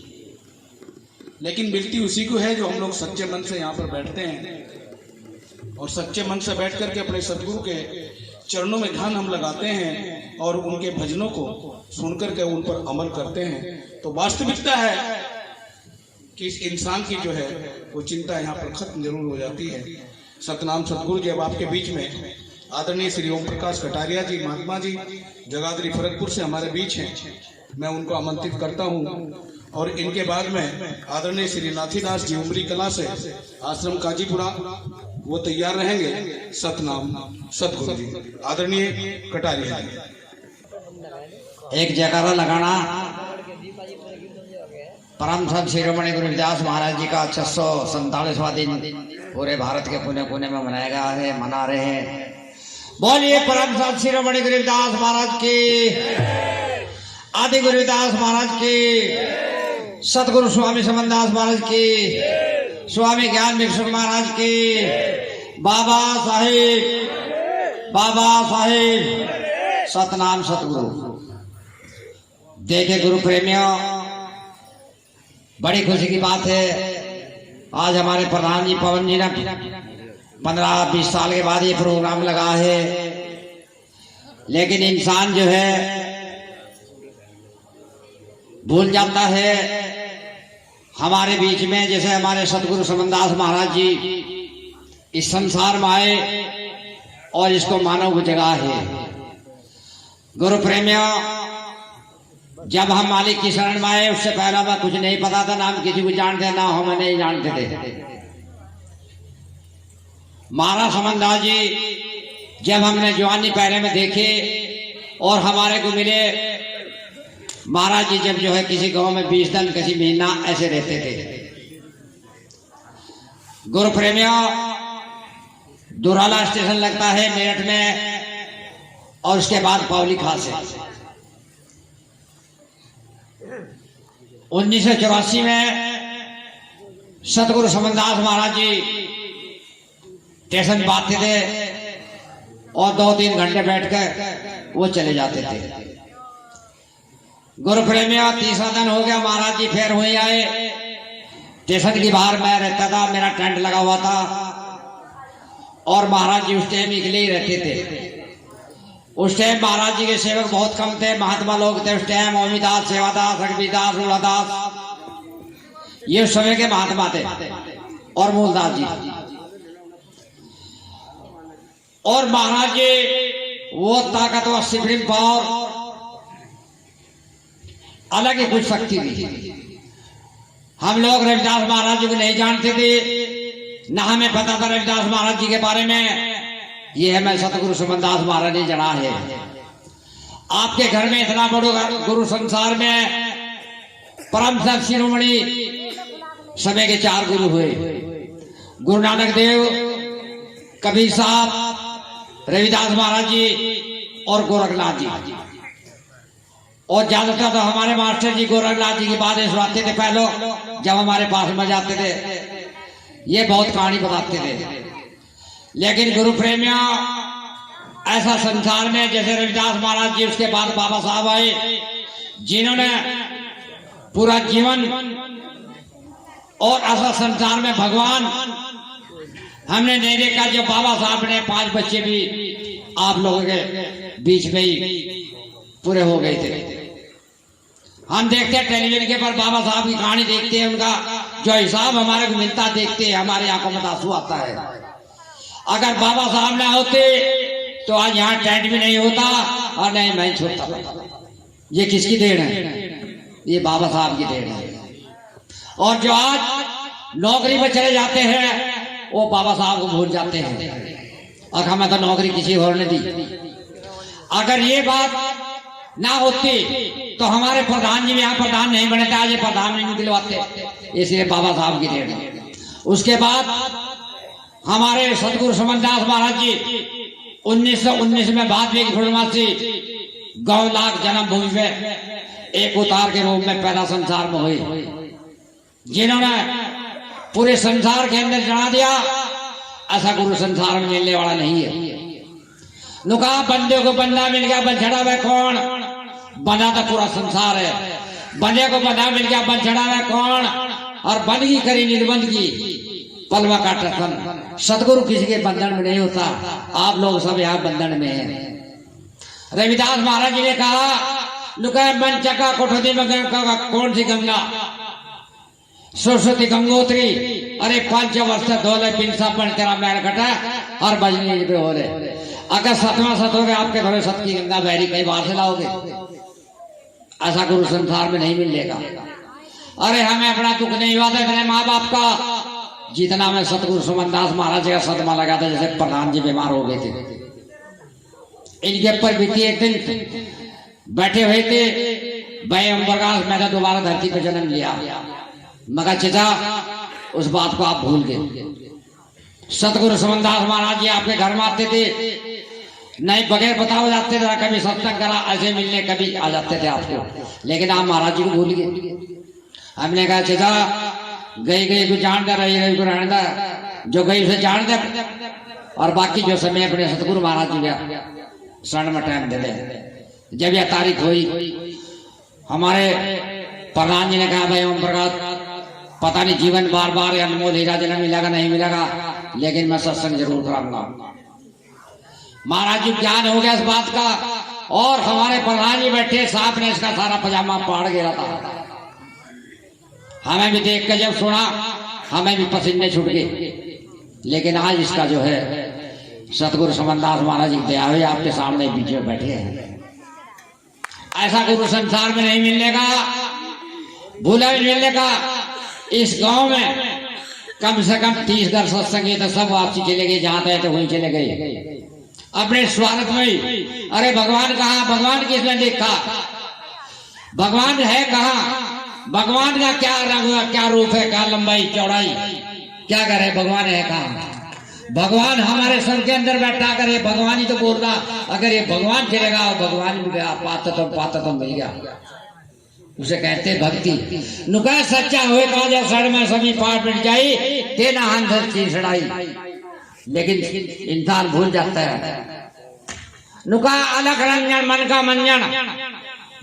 लेकिन मिलती उसी को है जो हम लोग सच्चे मन से यहाँ पर बैठते हैं और सच्चे मन से बैठ करके अपने सतगुरु के चरणों में ध्यान हम लगाते हैं और उनके भजनों को सुन करके उन पर अमल करते हैं। तो वास्तविकता है कि इस इंसान की जो है वो चिंता यहाँ पर खत्म जरूर हो जाती है। सतनाम सतगुरु जी अब आपके बीच में आदरणीय श्री ओम प्रकाश कटारिया जी महात्मा जी जगाधरी फरकपुर से हमारे बीच हैं। मैं उनको आमंत्रित करता हूँ और इनके बाद में आदरणीय श्री नाथीदास जी उमरी कला से आश्रम काजीपुरा वो तैयार रहेंगे। सतनाम सतगुरु जी। आदरणीय कटारिया जी। एक जयकारा लगाना। परम संत शिरोमणि गुरु रविदास महाराज जी का 647वां दिन पूरे भारत के कोने कोने में मनाया गया है, मना रहे हैं। बोलिए परम संत शिरोमणि गुरु रविदास महाराज की, आदि गुरु रविदास महाराज की, सतगुरु स्वामी समनदास महाराज की, स्वामी ज्ञान भिक्षुक महाराज की, बाबा साहिब। सतनाम सतगुरु। देखे गुरु प्रेमियों, बड़ी खुशी की बात है, आज हमारे प्रधान जी पवन जी ने 15-20 साल के बाद ये प्रोग्राम लगा है। लेकिन इंसान जो है भूल जाता है हमारे बीच में, जैसे हमारे सतगुरु समनदास महाराज जी इस संसार में आए और इसको मानव को जगा है। गुरु प्रेमियों, जब हम मालिक की शरण में आए उससे पहला मैं कुछ नहीं पता था, ना हम किसी को जानते ना हम नहीं जानते थे। महाराज समनदास जी जब हमने जवानी पहरे में देखे और हमारे को मिले, महाराज जी जब जो है किसी गांव में 20 दिन किसी महीना ऐसे रहते थे। गुरु प्रेमियों, दुराला स्टेशन लगता है मेरठ में और उसके बाद पावली खास है। 1984 में सतगुरु समनदास महाराज जी स्टेशन बांधते थे और 2-3 घंटे बैठकर वो चले जाते थे। गुरु प्रेमियों, तीसरा दिन हो गया, महाराज जी फिर वहीं आए। स्टेशन के बाहर मैं रहता था, मेरा टेंट लगा हुआ था और महाराज जी उस टाइम अकेले ही रहते थे। उस टाइम महाराज जी के सेवक बहुत कम थे, महात्मा लोग थे उस टाइम। ओमिदास, सेवादास, रघुवीरदास, उलादास, ये उस समय के महात्मा थे और मूलदास जी। और महाराज जी वो ताकतवर सुप्रीम पावर, अलग ही कुछ शक्ति थी। हम लोग रविदास महाराज जी को नहीं जानते थे, ना हमें पता था रविदास महाराज जी के बारे में। ये हमें सतगुरु समनदास महाराज ने जना है। आपके घर में इतना बड़ा गुरु संसार में परम संत शिरोमणि समय के 4 गुरु हुए, गुरु नानक देव, कबीर साहब, रविदास महाराज जी और गोरखनाथ जी। और ज्यादातर तो हमारे मास्टर जी गोरखनाथ जी की बातें सुनाते थे पहले, जब हमारे पास में जाते थे, ये बहुत कहानी बताते थे। लेकिन गुरु प्रेमियों, ऐसा संसार में जैसे रविदास महाराज जी, उसके बाद बाबा साहब आए, जिन्होंने पूरा जीवन, और ऐसा संसार में भगवान हमने नहीं देखा। जब बाबा साहब ने 5 बच्चे भी आप लोगों के बीच में ही पूरे हो गए थे। हम देखते हैं टेलीविजन के पर बाबा साहब की कहानी देखते हैं, उनका जो हिसाब हमारे को मिलता देखते हैं, हमारी आंखों में आंसू आता है। अगर बाबा साहब ना होते तो आज यहाँ टेंट भी नहीं होता और नहीं मैं छोड़ता। ये किसकी देन है? ये बाबा साहब की देन है। और जो आज नौकरी पर चले जाते हैं वो बाबा साहब को भूल जाते हैं और हमें तो नौकरी किसी और ने दी। अगर ये बात ना होती तो हमारे प्रधान जी यहाँ प्रधान नहीं बने थे, आज ये प्रधान नहीं दिलवाते, इसलिए बाबा साहब की देन है। उसके बाद हमारे सतगुरु समनदास महाराज जी 1919 में भादवे की पूर्णिमासी गौलाख जन्म भूमि में एक उतार के रूप में पैदा संसार में हुई, जिन्होंने पूरे संसार के अंदर जना दिया। ऐसा गुरु संसार में मिलने वाला नहीं है। नुका बंदे को बंदा मिल गया, बंधड़ा वह कौन? बंधा तो पूरा संसार है। बंदे को बंधा मिल गया, बंधड़ा वह कौन? और बंदगी करी निर्बंध की पलवा का टकन। सतगुरु किसी के बंधन में नहीं होता। आप लोग सब यहाँ बंधन में हैं। रविदास महाराज जी ने कहा, नुका मन चका कोठोदी में कौन सी गंगा? सरस्वती गंगोत्री। अरे 5 वर्ष धोले पिंसा पर तेरा मैल कटा और बजनी पे हो रहे। अगर 7वां सत हो गए आपके घरों सत की गंगा बहरी, कई बार से लाओगे? ऐसा गुरु संसार में नहीं मिलेगा। अरे हमें अपना दुख नहीं हुआ था अपने माँ बाप का, जितना मैं सतगुरु सुमनदास महाराज का सदमा लगा था जैसे प्रधान जी बीमार हो गए थे। इनके ऊपर बीती एक दिन बैठे हुए थे भाई ओम प्रकाश, मैंने दोबारा धरती पर जन्म लिया। मगर चचा उस बात को आप भूल गए। सतगुरु समनदास महाराज जी आपके घर में आते थे, नहीं बगैर बताओ जाते थे, कभी सत्संग करा ऐसे मिलने कभी आ जाते थे आपको, लेकिन आप महाराज जी को भूल गए। हमने कहा चचा गई को जान दे, रही को रहने दे, जो गई उसे जान दे, और बाकी जो समय अपने सतगुरु महाराज जी का शरण में टाइम दे दे। जब यह तारीख हुई, हमारे प्रधान जी ने कहा भाई ओम प्रकाश, पता नहीं जीवन बार बार अनमोल हीरा जन्म मिलेगा नहीं मिलेगा, लेकिन मैं सत्संग जरूर कराऊंगा। महाराज जी ज्ञान हो गया इस बात का, और हमारे प्रधान जी बैठे, सांप ने इसका सारा पजामा पाड़ गिरा था। हमें भी देख कर जब सुना हमें भी पसीने छूट गए। लेकिन आज इसका जो है सतगुरु समनदास महाराज जी दया हुई आपके सामने बीच में बैठे हैं। ऐसा गुरु संसार में नहीं मिलने का, भूला भी मिलने का। इस गांव में कम से कम 30 घर सत्संग तो सब वापसी चले गए, जहां थे तो वहीं चले गए अपने स्वागत में। अरे भगवान कहाँ? भगवान किसने देखा? भगवान है कहाँ? भगवान का क्या रंग, क्या रूप है, क्या लंबाई चौड़ाई, क्या करे? भगवान है कहाँ? भगवान हमारे सर के अंदर बैठा करे, भगवान ही तो बोल रहा। अगर ये भगवान चलेगा और भगवान भी गया, पाता तो मिल गया। उसे कहते भक्ति। नुका सच्चा हुए काजा सड़ में सभी पाठ मिट जाई, तेना हंस की सड़ाई। लेकिन इंसान भूल जाता है। नुका अलग रंजन मन का मंजन,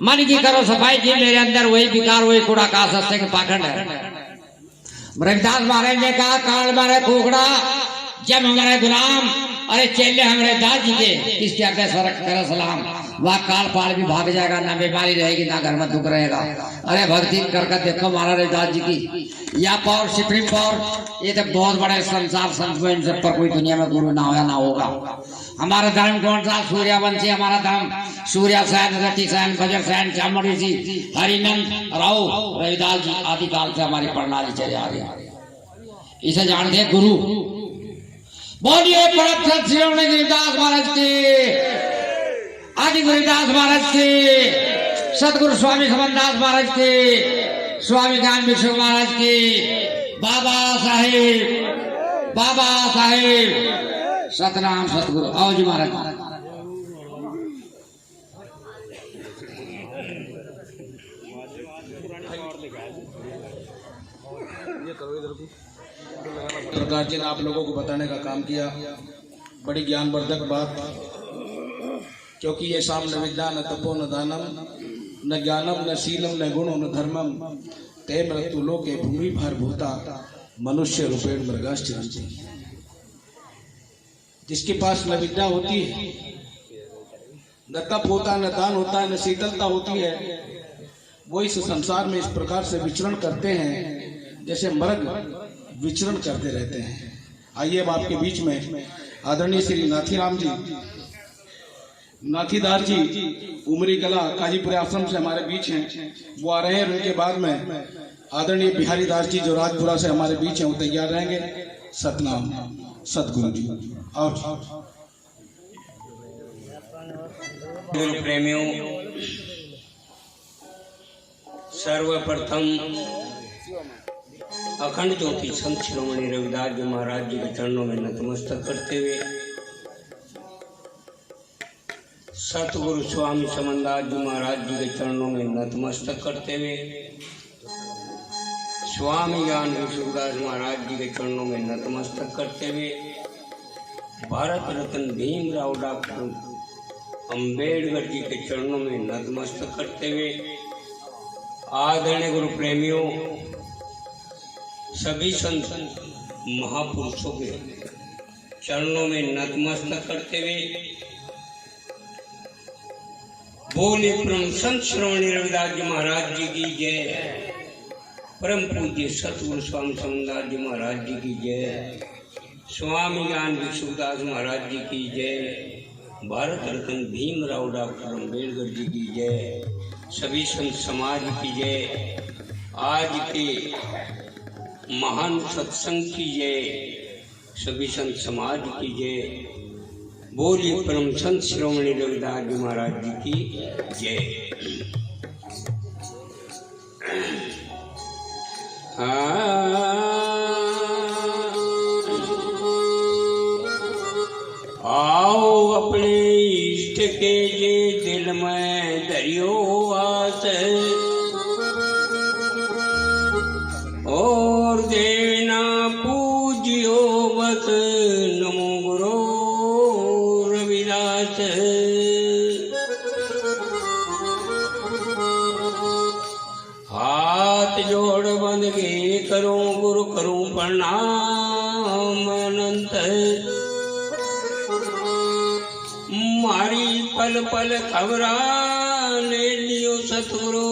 मन की करो सफाई जी मेरे अंदर वही विकार वही कूड़ा का सस्ते के पाखंड है। रविदास महाराज ने कहा, काल मारे कुकड़ा जब हमारे गुलाम, अरे चेले हमारे दास जी के, किसके आगे सरक करे सलाम। वह काल पाल भी भाग जाएगा, ना बीमारी रहेगी ना घर में दुख रहेगा। अरे भक्ति करके देखो महाराज रविदास जी की, या पावर सुप्रीम पावर, ये तो बहुत बड़े संसार संत में, इन सब पर कोई दुनिया में गुरु ना होया ना होगा। हमारा धर्म कौन सा? सूर्यवंशी हमारा धर्म। सूर्य सैन, रति सैन, बजर सैन, चामुंड ऋषि, हरिनंद राव रविदास जी आदि काल से हमारी प्रणाली चले आ रही। इसे जानते गुरु। बोलिए परम सत श्री गिरिदास महाराज के, आदि गुरुदास महाराज के, सतगुरु स्वामी समनदास महाराज के, स्वामी ज्ञान विश्व महाराज के, बाबा साहेब सतनाम सतगुरु। आओ जी महाराज। सरकार जी ने आप लोगों को बताने का काम किया, बड़ी ज्ञानवर्धक बात। क्योंकि ये शाम न विद्या न तपो न दानम न ज्ञानम न शीलम न गुणो न धर्मम ते मृत्यु लोके भूमि भार भूता मनुष्य रूपेण मृगाश्च। जिसके पास न विद्या होती है, न तप होता, न दान होता है, न शीतलता होती है, वो इस संसार में इस प्रकार से विचरण करते हैं जैसे मृग विचरण करते रहते हैं। आइए अब आपके बीच में आदरणीय श्री नाथीराम जी, नाथीदार जी उमरी कला काजीपुर आश्रम से हमारे बीच हैं, वो आ रहे हैं। उनके बाद में आदरणीय बिहारी दास जी जो राजपुरा से हमारे बीच हैं, वो तैयार रहेंगे। सतनाम सतगुरु जी। और गुरु प्रेमियों, सर्वप्रथम अखंड ज्योति संत शिरोमणि रविदास जी महाराज जी के चरणों में नतमस्तक करते हुए, सतगुरु स्वामी समनदास जी महाराज जी के चरणों में नतमस्तक करते हुए, स्वामी ज्ञान विश्वदास महाराज जी के चरणों में नतमस्तक करते हुए, भारत रत्न भीमराव डॉक्टर अम्बेडकर जी के चरणों में नतमस्तक करते हुए, आदरणीय गुरु प्रेमियों, सभी संत महापुरुषों के चरणों में नतमस्तक करते हुए, बोले परम संत श्रोमणी रविदास जी महाराज जी की जय, परम पूज्य सतगुरु स्वामी समनदास जी महाराज जी की जय, स्वामी ज्ञान विश्वदास महाराज जी की जय, भारत रत्न भीमराव डॉक्टर अम्बेडकर जी की जय, सभी संत समाज की जय, आज के महान सत्संग की जय, सभी संत समाज की जय, बोलिए परम संत शिरोमणि रविदास जी महाराज जी की जय। आओ अपने इष्ट के ये दिल में दरियो आस, और देना पूजियो बस नमो गुरु रविदास। हाथ जोड़ बंद के करूं गुरु करूं प्रणाम अनंत, मारी पल पल खबरा ले लियो सतगुरु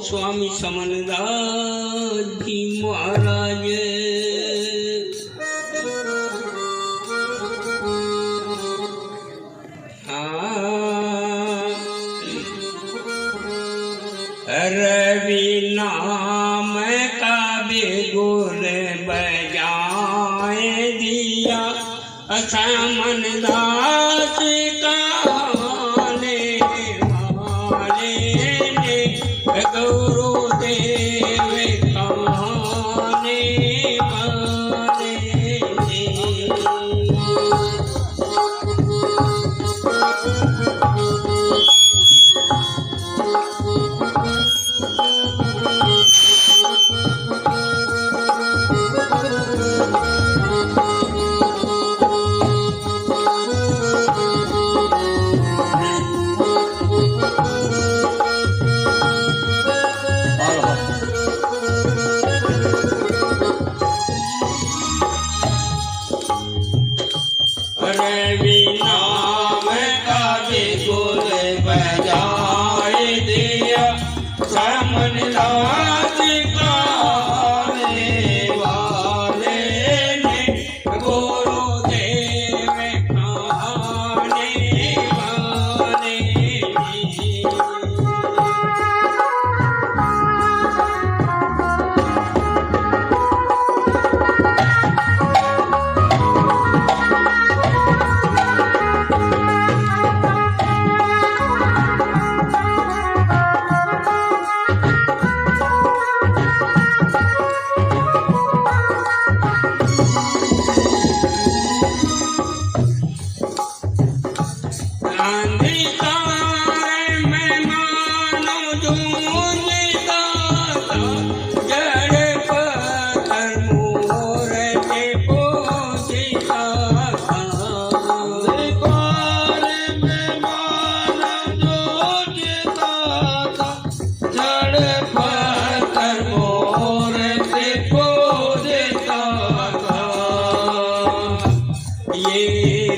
स्वामी समनदास जी महाराज। रवि नाम का बेगुल बजाए दिया समनदास काने वाले ने, गुरुदेव काने वाले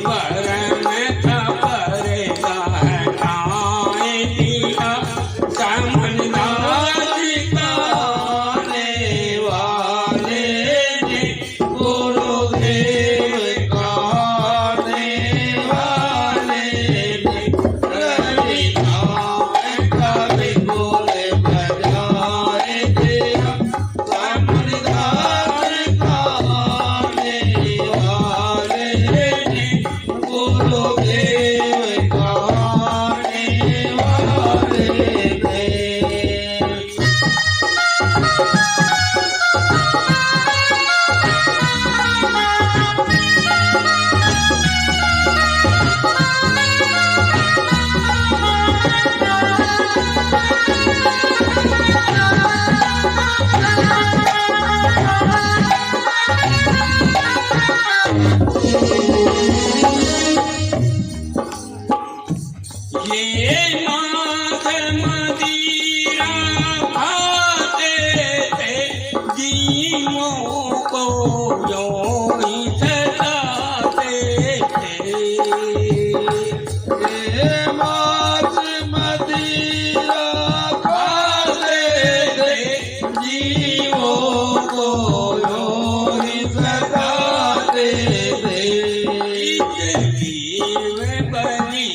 वरम खबर कहनाए दिया समझदार कहने वाले ने गुरुदेव कहने वाले ने रविनाम कवि गुण बजाए दिया समझदार कहने वाले ने गुरुदेव कहने वाले ने। ये माघ मदिरा खाते थे जीवों को जो ही सताते थे। ये माघ मदिरा खाते थे जीवों को जो ही सताते थे। जीव बलि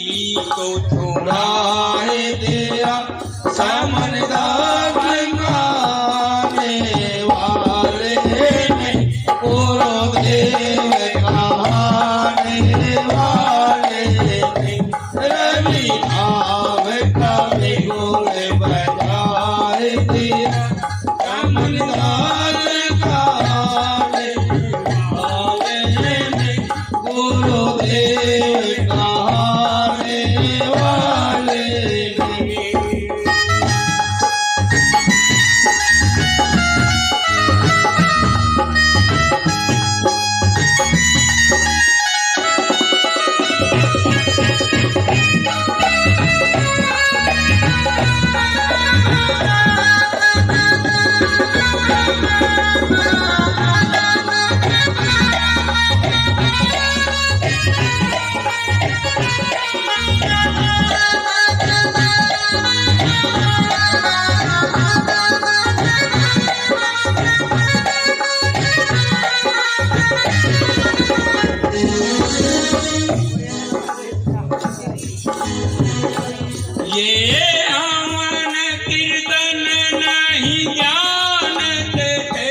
को छुड़ाए दिया समझदार कहने वाले ने गुरुदेव कहने वाले ने रविनाम कवि गुण बजाए दिया समझदार कहने वाले ने गुरुदेव कहने वाले ने। ये हवन कीर्तन नहीं जानते थे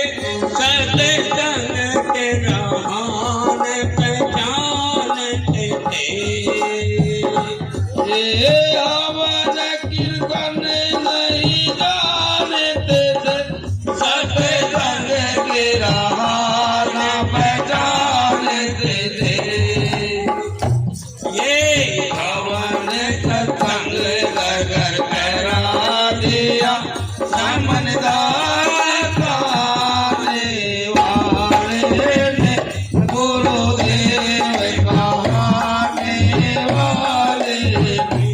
सत्संग के रहान पहचानते थे। ये हवन कीर्तन नहीं जानते थे सत्संग के रहान पहचानते थे। ये हवन सत्संग अगर करा दिया समझदार कहने वाले ने गुरुदेव कहने वाले ने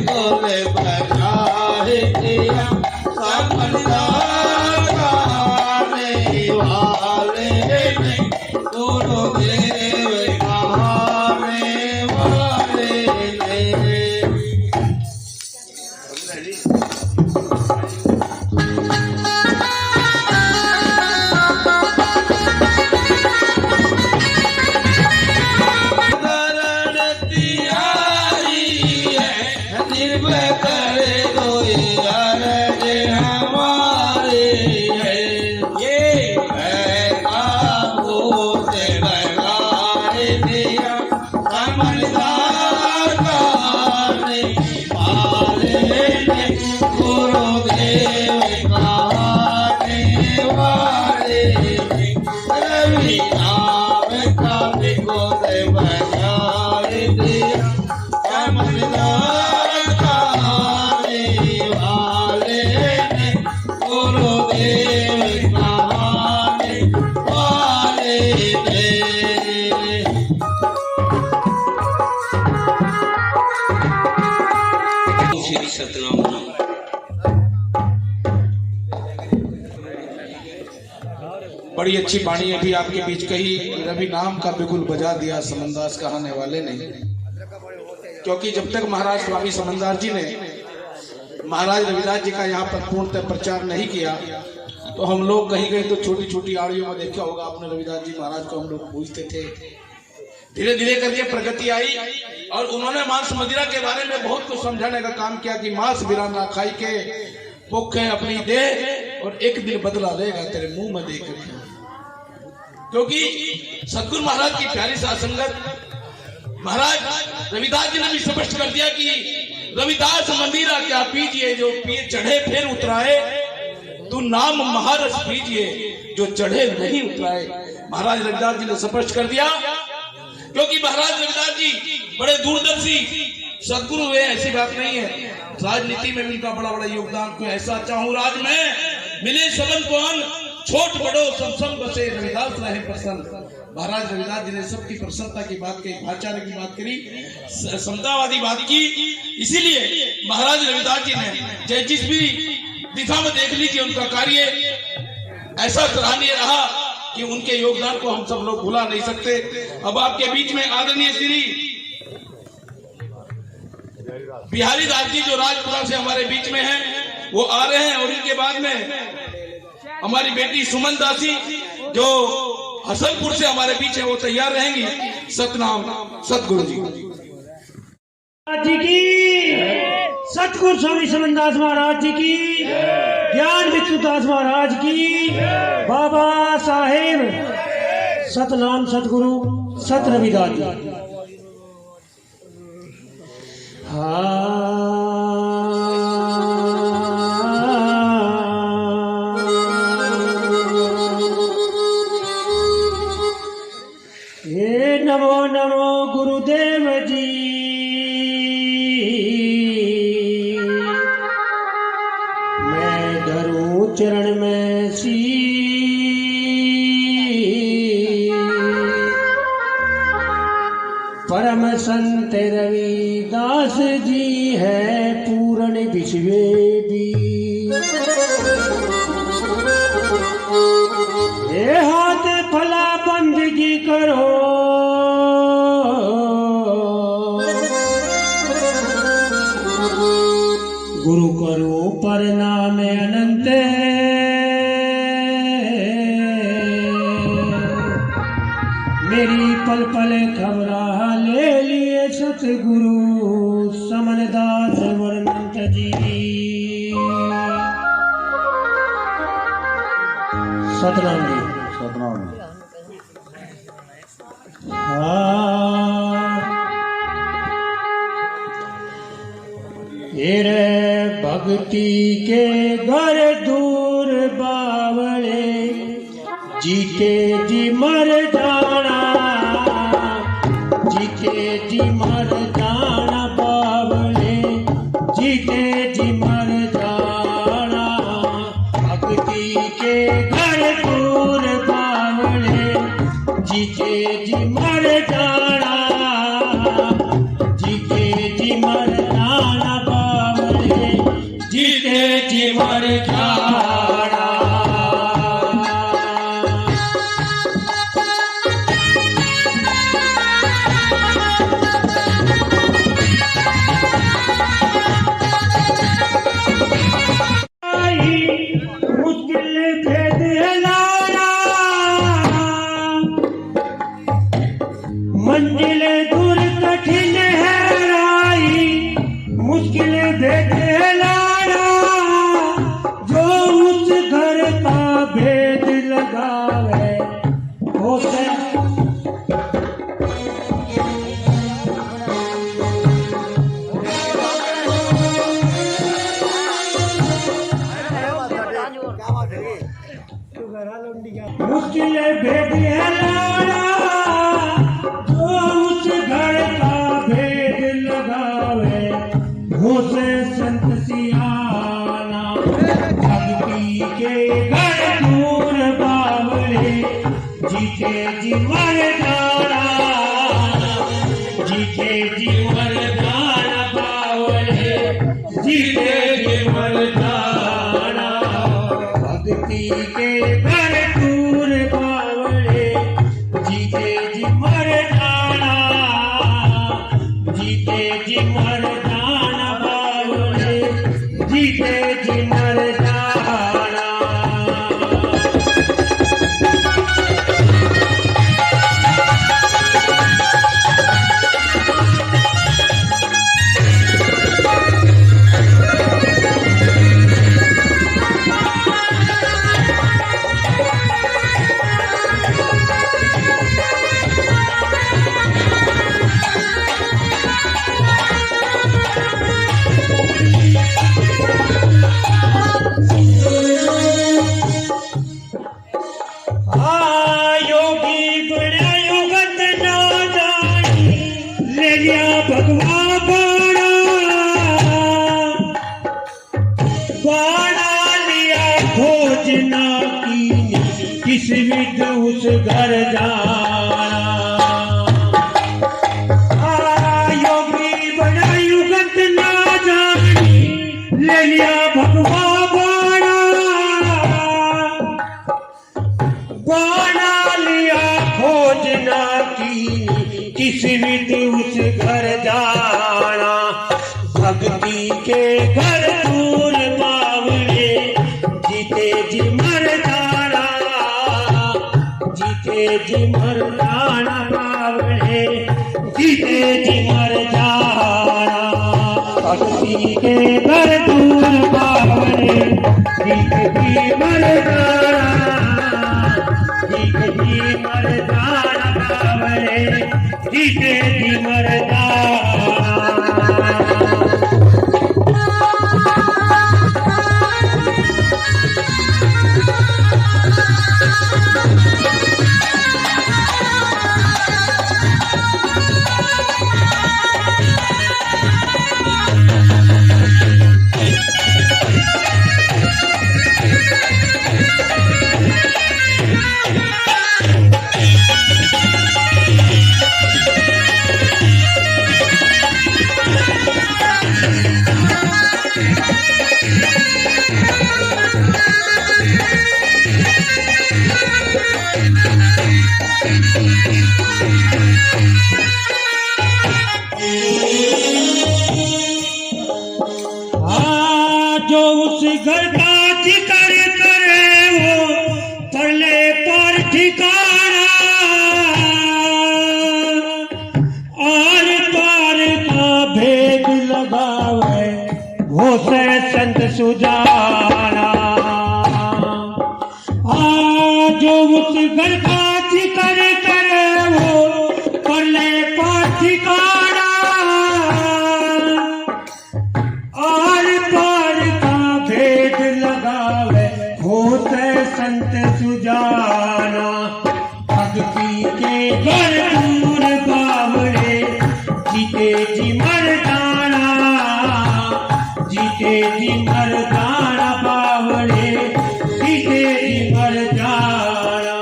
गोले बजाए दिया समझदार गाने वाले ने गुरुदेव कहाने वाले ने। निर्भय करे दो यार जे हमारे हैं ये काबू से लगाए दिया समझदार गाने वाले ने गुरुदेव कहाने वाले ने। रवि नाम का गोले बजाए दिया समझदार श्री सतनाम। बड़ी अच्छी वाणी अभी आपके बीच कही, रवि नाम का बिगुल बजा दिया समनदास कहाने वाले ने। क्योंकि जब तक महाराज स्वामी समनदास जी ने महाराज रविदास जी का यहाँ पर पूर्णतः प्रचार नहीं किया तो हम लोग कहीं गए तो छोटी छोटी आड़ियों में देखा होगा आपने, रविदास जी महाराज को हम लोग पूछते थे। धीरे धीरे करके प्रगति आई और उन्होंने मांस मदिरा के बारे में बहुत कुछ समझाने का काम किया कि मांस बिरा ना खाई के भूखे अपनी दे और एक दिन बदला लेगा तेरे मुंह में देख। क्योंकि सतगुरु महाराज की प्यारी सासंगत महाराज रविदास जी ने भी स्पष्ट कर दिया कि रविदास मंदिरा क्या पीजिए जो पिए चढ़े फिर उतराए, तू नाम महारस पीजिए जो चढ़े नहीं उतराए। महाराज रविदास जी ने स्पष्ट कर दिया क्योंकि महाराज रविदास जी बड़े दूरदर्शी सदगुरु हुए, ऐसी बात नहीं है। राजनीति में भी उनका बड़ा बड़ा योगदान। कोई ऐसा चाहूं राज में मिले सबन कौन, छोट बड़ो सब संग बसे रविदास रहे प्रसन्न। महाराज रविदास जी ने सबकी प्रसन्नता की बात कही, भाईचारे की बात करी, समतावादी बात की। इसीलिए महाराज रविदास जी ने जिस भी दिशा में देख लीजिए उनका कार्य ऐसा सराहनीय रहा कि उनके योगदान को हम सब लोग भुला नहीं सकते। अब आपके बीच में आदरणीय श्री बिहारी दास जी जो राजपुरा से हमारे बीच में हैं वो आ रहे हैं और इनके बाद में हमारी बेटी सुमन दासी जो हसनपुर से हमारे बीच है वो तैयार रहेंगी। सतनाम सतगुरु जी की, सतगुरु स्वामी समनदास महाराज जी की, ज्ञान भिक्षुदास महाराज की, बाबा साहेब सतनाम सतगुरु सत रविदास जी। हे नमो नमो गुरुदेव जी, मैं धरूं चरण में सी, परम संत रविदास जी है पूर्ण विश्वे भी। हे हाथ फला बंदगी करो, गुरु करो प्रणाम अनंत, मेरी पल पल खबरा ले लिए सतगुरु समनदास वर्णंत जी। सतनाम जी, सतनाम। भक्ति के घर दूर बावले, जीते जी मर जाना, जीते जी मर जाना बावले, जीते जी मर जाना। भक्ति के घर दूर बावले, जीते जी मर जाना, जीते जी मर जाना। जी मर्दाना मुश्किल भेद लाना मंजिल दूर कठिन है राही मुश्किल भेद लाना जो उस घर का भेद लगावे वो मुश्किल भेद है लाना जो उस घर का भेद लगावे वो से संत सियाना भक्ति के घर दूर बावले जीते जी मर्दाना जीते जी मर्दाना बावले जीते जी मर्दाना भक्ति के घर दूर बावले जीते जी मर्दाना जीते जी मर्दाना बावले जीते जी मर्दाना योगी बड़ा युगत ना जानी ले लिया भगवा बाणा बाणा लिया खोज ना की किस विध उस घर जाना योगी बड़ा युगत ना जानी ले लिया भगवा बाणा बाणा लिया खोजना की किस विध उस घर जाना भक्ति के घर दूर बावले जीते जी मर्दाना जीते जी मर्दाना बावले जीते जी मर्दाना भक्ति के घर दूर बावले जीते जी मर्दाना जीते जी मर्दाना बावले जीते जी मर्दाना जो उस घर का जिक्र करे वो परले पर ठिकाना आर पार का भेद लगावे वो से संत सुजाना जो उस घर का जिक्र करे वो परले पर ठिकाना आर पार का भेद लगावे होते संत सुजाना भक्ति के घर दूर बावले जीते जी मर्दाना जीते जी मर्दाना बावले जीते जी मर्दाना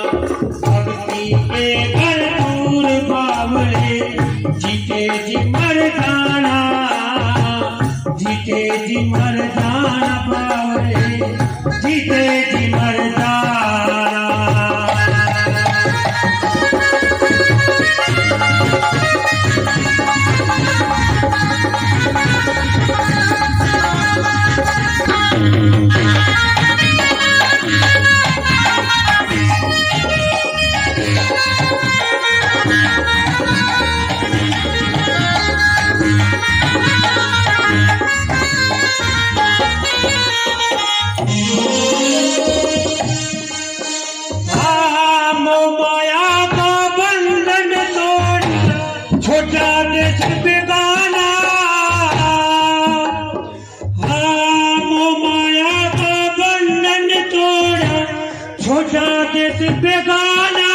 भक्ति के घर दूर बावले जीते जी मर्दाना जीते जीते जी मर जाना पावे, जीते जी मर जाना। छोटा देश बेगाना, हाँ माया का बंधन तोड़ा, छोटा देश बेगाना।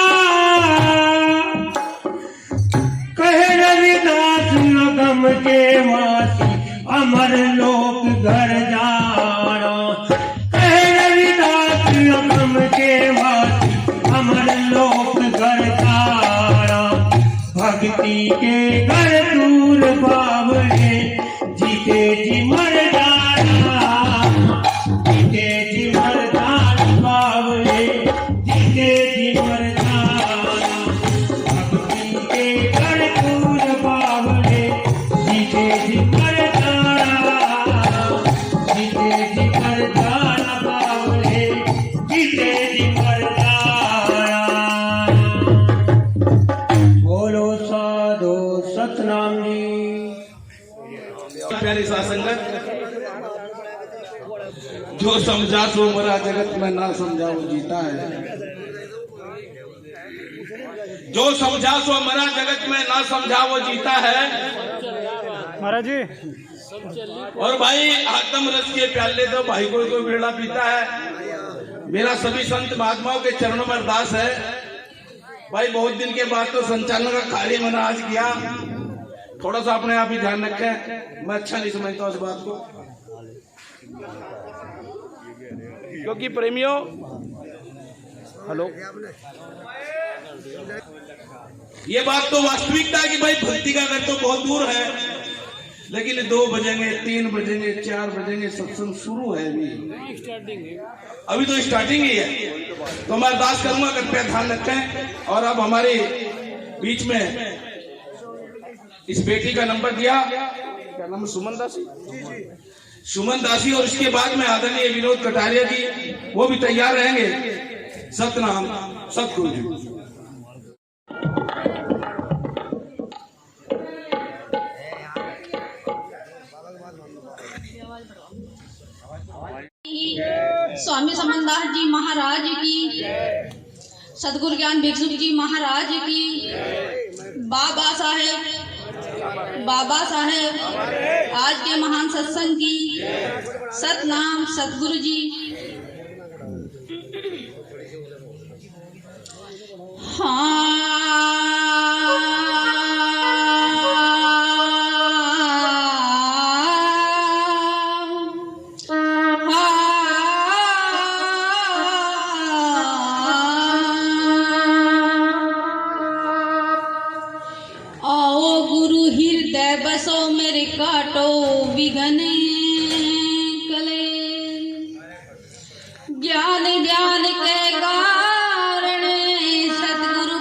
कहे रविदास गम के वासी अमर लोक घर जाना। कहे रविदास गम के वासी अमर लोक घर जाना। भक्ति के घर दूर बावले, जीते जी मर जाना, जीते जी मर जाना बावले, जीते जी मर जाना। भक्ति के घर दूर बावले, जीते जी मर जाना, जीते जी मर जाना बावले, जीते जी मर जाना। बोलो साधु सतनाम जी। प्यारी सा संगत, जो समझा सो मरा जगत में, ना समझा वो जीता है। जो समझा सो मरा जगत में, ना समझा वो जीता है। महाराज जी, और भाई आत्म रस के प्याले तो भाई कोई बेड़ा पीता है। मेरा सभी संत महात्माओं के चरणों में अरदास है भाई, बहुत दिन के बाद तो संचालन का कार्य मैंने आज किया। थोड़ा सा अपने आप ही ध्यान रखें, मैं अच्छा नहीं समझता उस बात को, क्योंकि प्रेमियों, हेलो, ये बात तो वास्तविकता है कि भाई भक्ति का घर तो बहुत दूर है, लेकिन 2 बजेंगे, 3 बजेंगे, 4 बजेंगे, सत्संग शुरू है अभी तो स्टार्टिंग ही है। तो मैं अरदास करूंगा, कृपया ध्यान रखें। और अब हमारे बीच में इस बेटी का नंबर दिया, क्या नाम है, सुमन दासी, सुमन दासी, और इसके बाद में आदरणीय विनोद कटारिया जी, वो भी तैयार रहेंगे। सतनाम सतगुरु जी। स्वामी समनदास जी महाराज की, सदगुरु ज्ञान भिक्षु जी महाराज की, बाबा साहेब आज के महान सत्संग की सतनाम सतगुरु जी। बसो मेरे काटो विघने कले, ज्ञान के कारण सतगुरु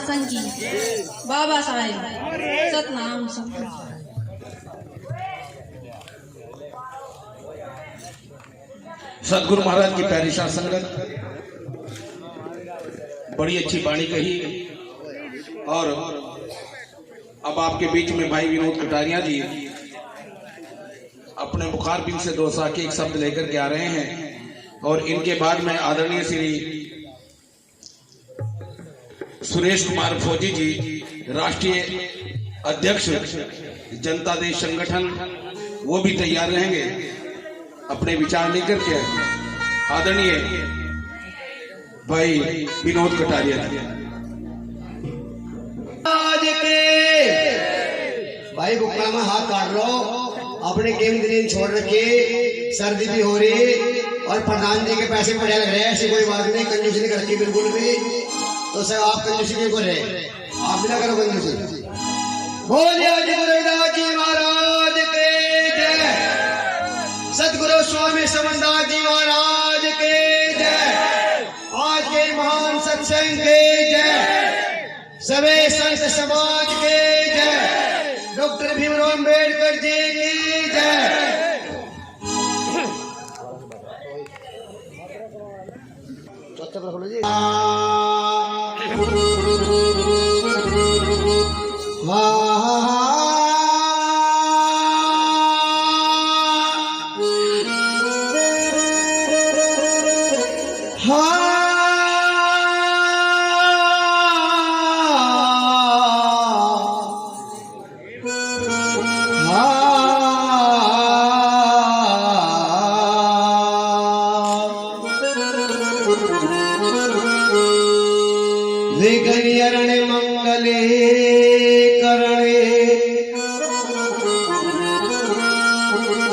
शासन की, बाबा साहेब सतनाम सतगुरु। सदगुरु महाराज की प्यारी साध संगत, बड़ी अच्छी वाणी कही। और अब आपके बीच में भाई विनोद कटारिया जी अपने बुखार बिन से दोसा के एक शब्द लेकर के आ रहे हैं। और इनके बाद में आदरणीय श्री सुरेश कुमार फौजी जी, राष्ट्रीय अध्यक्ष जनता देश संगठन, वो भी तैयार रहेंगे अपने विचार लेकर के। आदरणीय भाई विनोद कटारिया जी। आज के भाई बुकड़ा में हाथ काट लो, अपने गेम दिन छोड़ रखे, सर्दी भी हो रही और प्रधान जी के पैसे बढ़िया लग रहे हैं। ऐसी कोई बात नहीं, कंजूसी नहीं करती बिल्कुल भी। तो सर आप कंजूसी क्यों कर रहे हैं? आप भी ना करो कंजूसी। बोलिए गुरुदास जी महाराज के जय, सतगुरु स्वामी समन्दास जी महाराज के जय, आज के महान सत्संग के जय, सभी संत समाज के जय, डॉक्टर भीमराव अम्बेडकर जी की जय। विघ्न मंगले करणे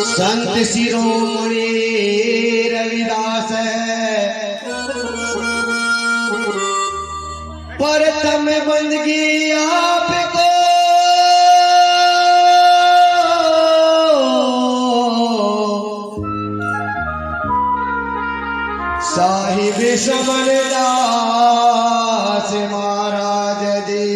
संत शिरोमणि रविदास प्रथम बंदगी आपको साहिब समरदास महाराज जी।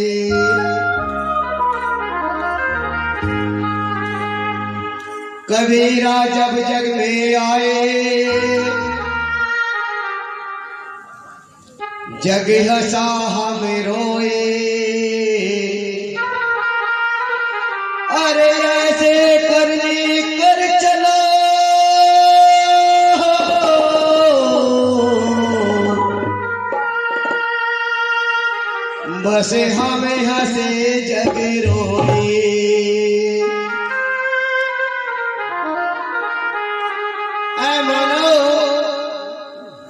कबीरा जब जग में आए, जग हंसा हम रोए, अरे ऐसे करनी कर चलो बस हमें हंसे जग रोए। ऐ मानो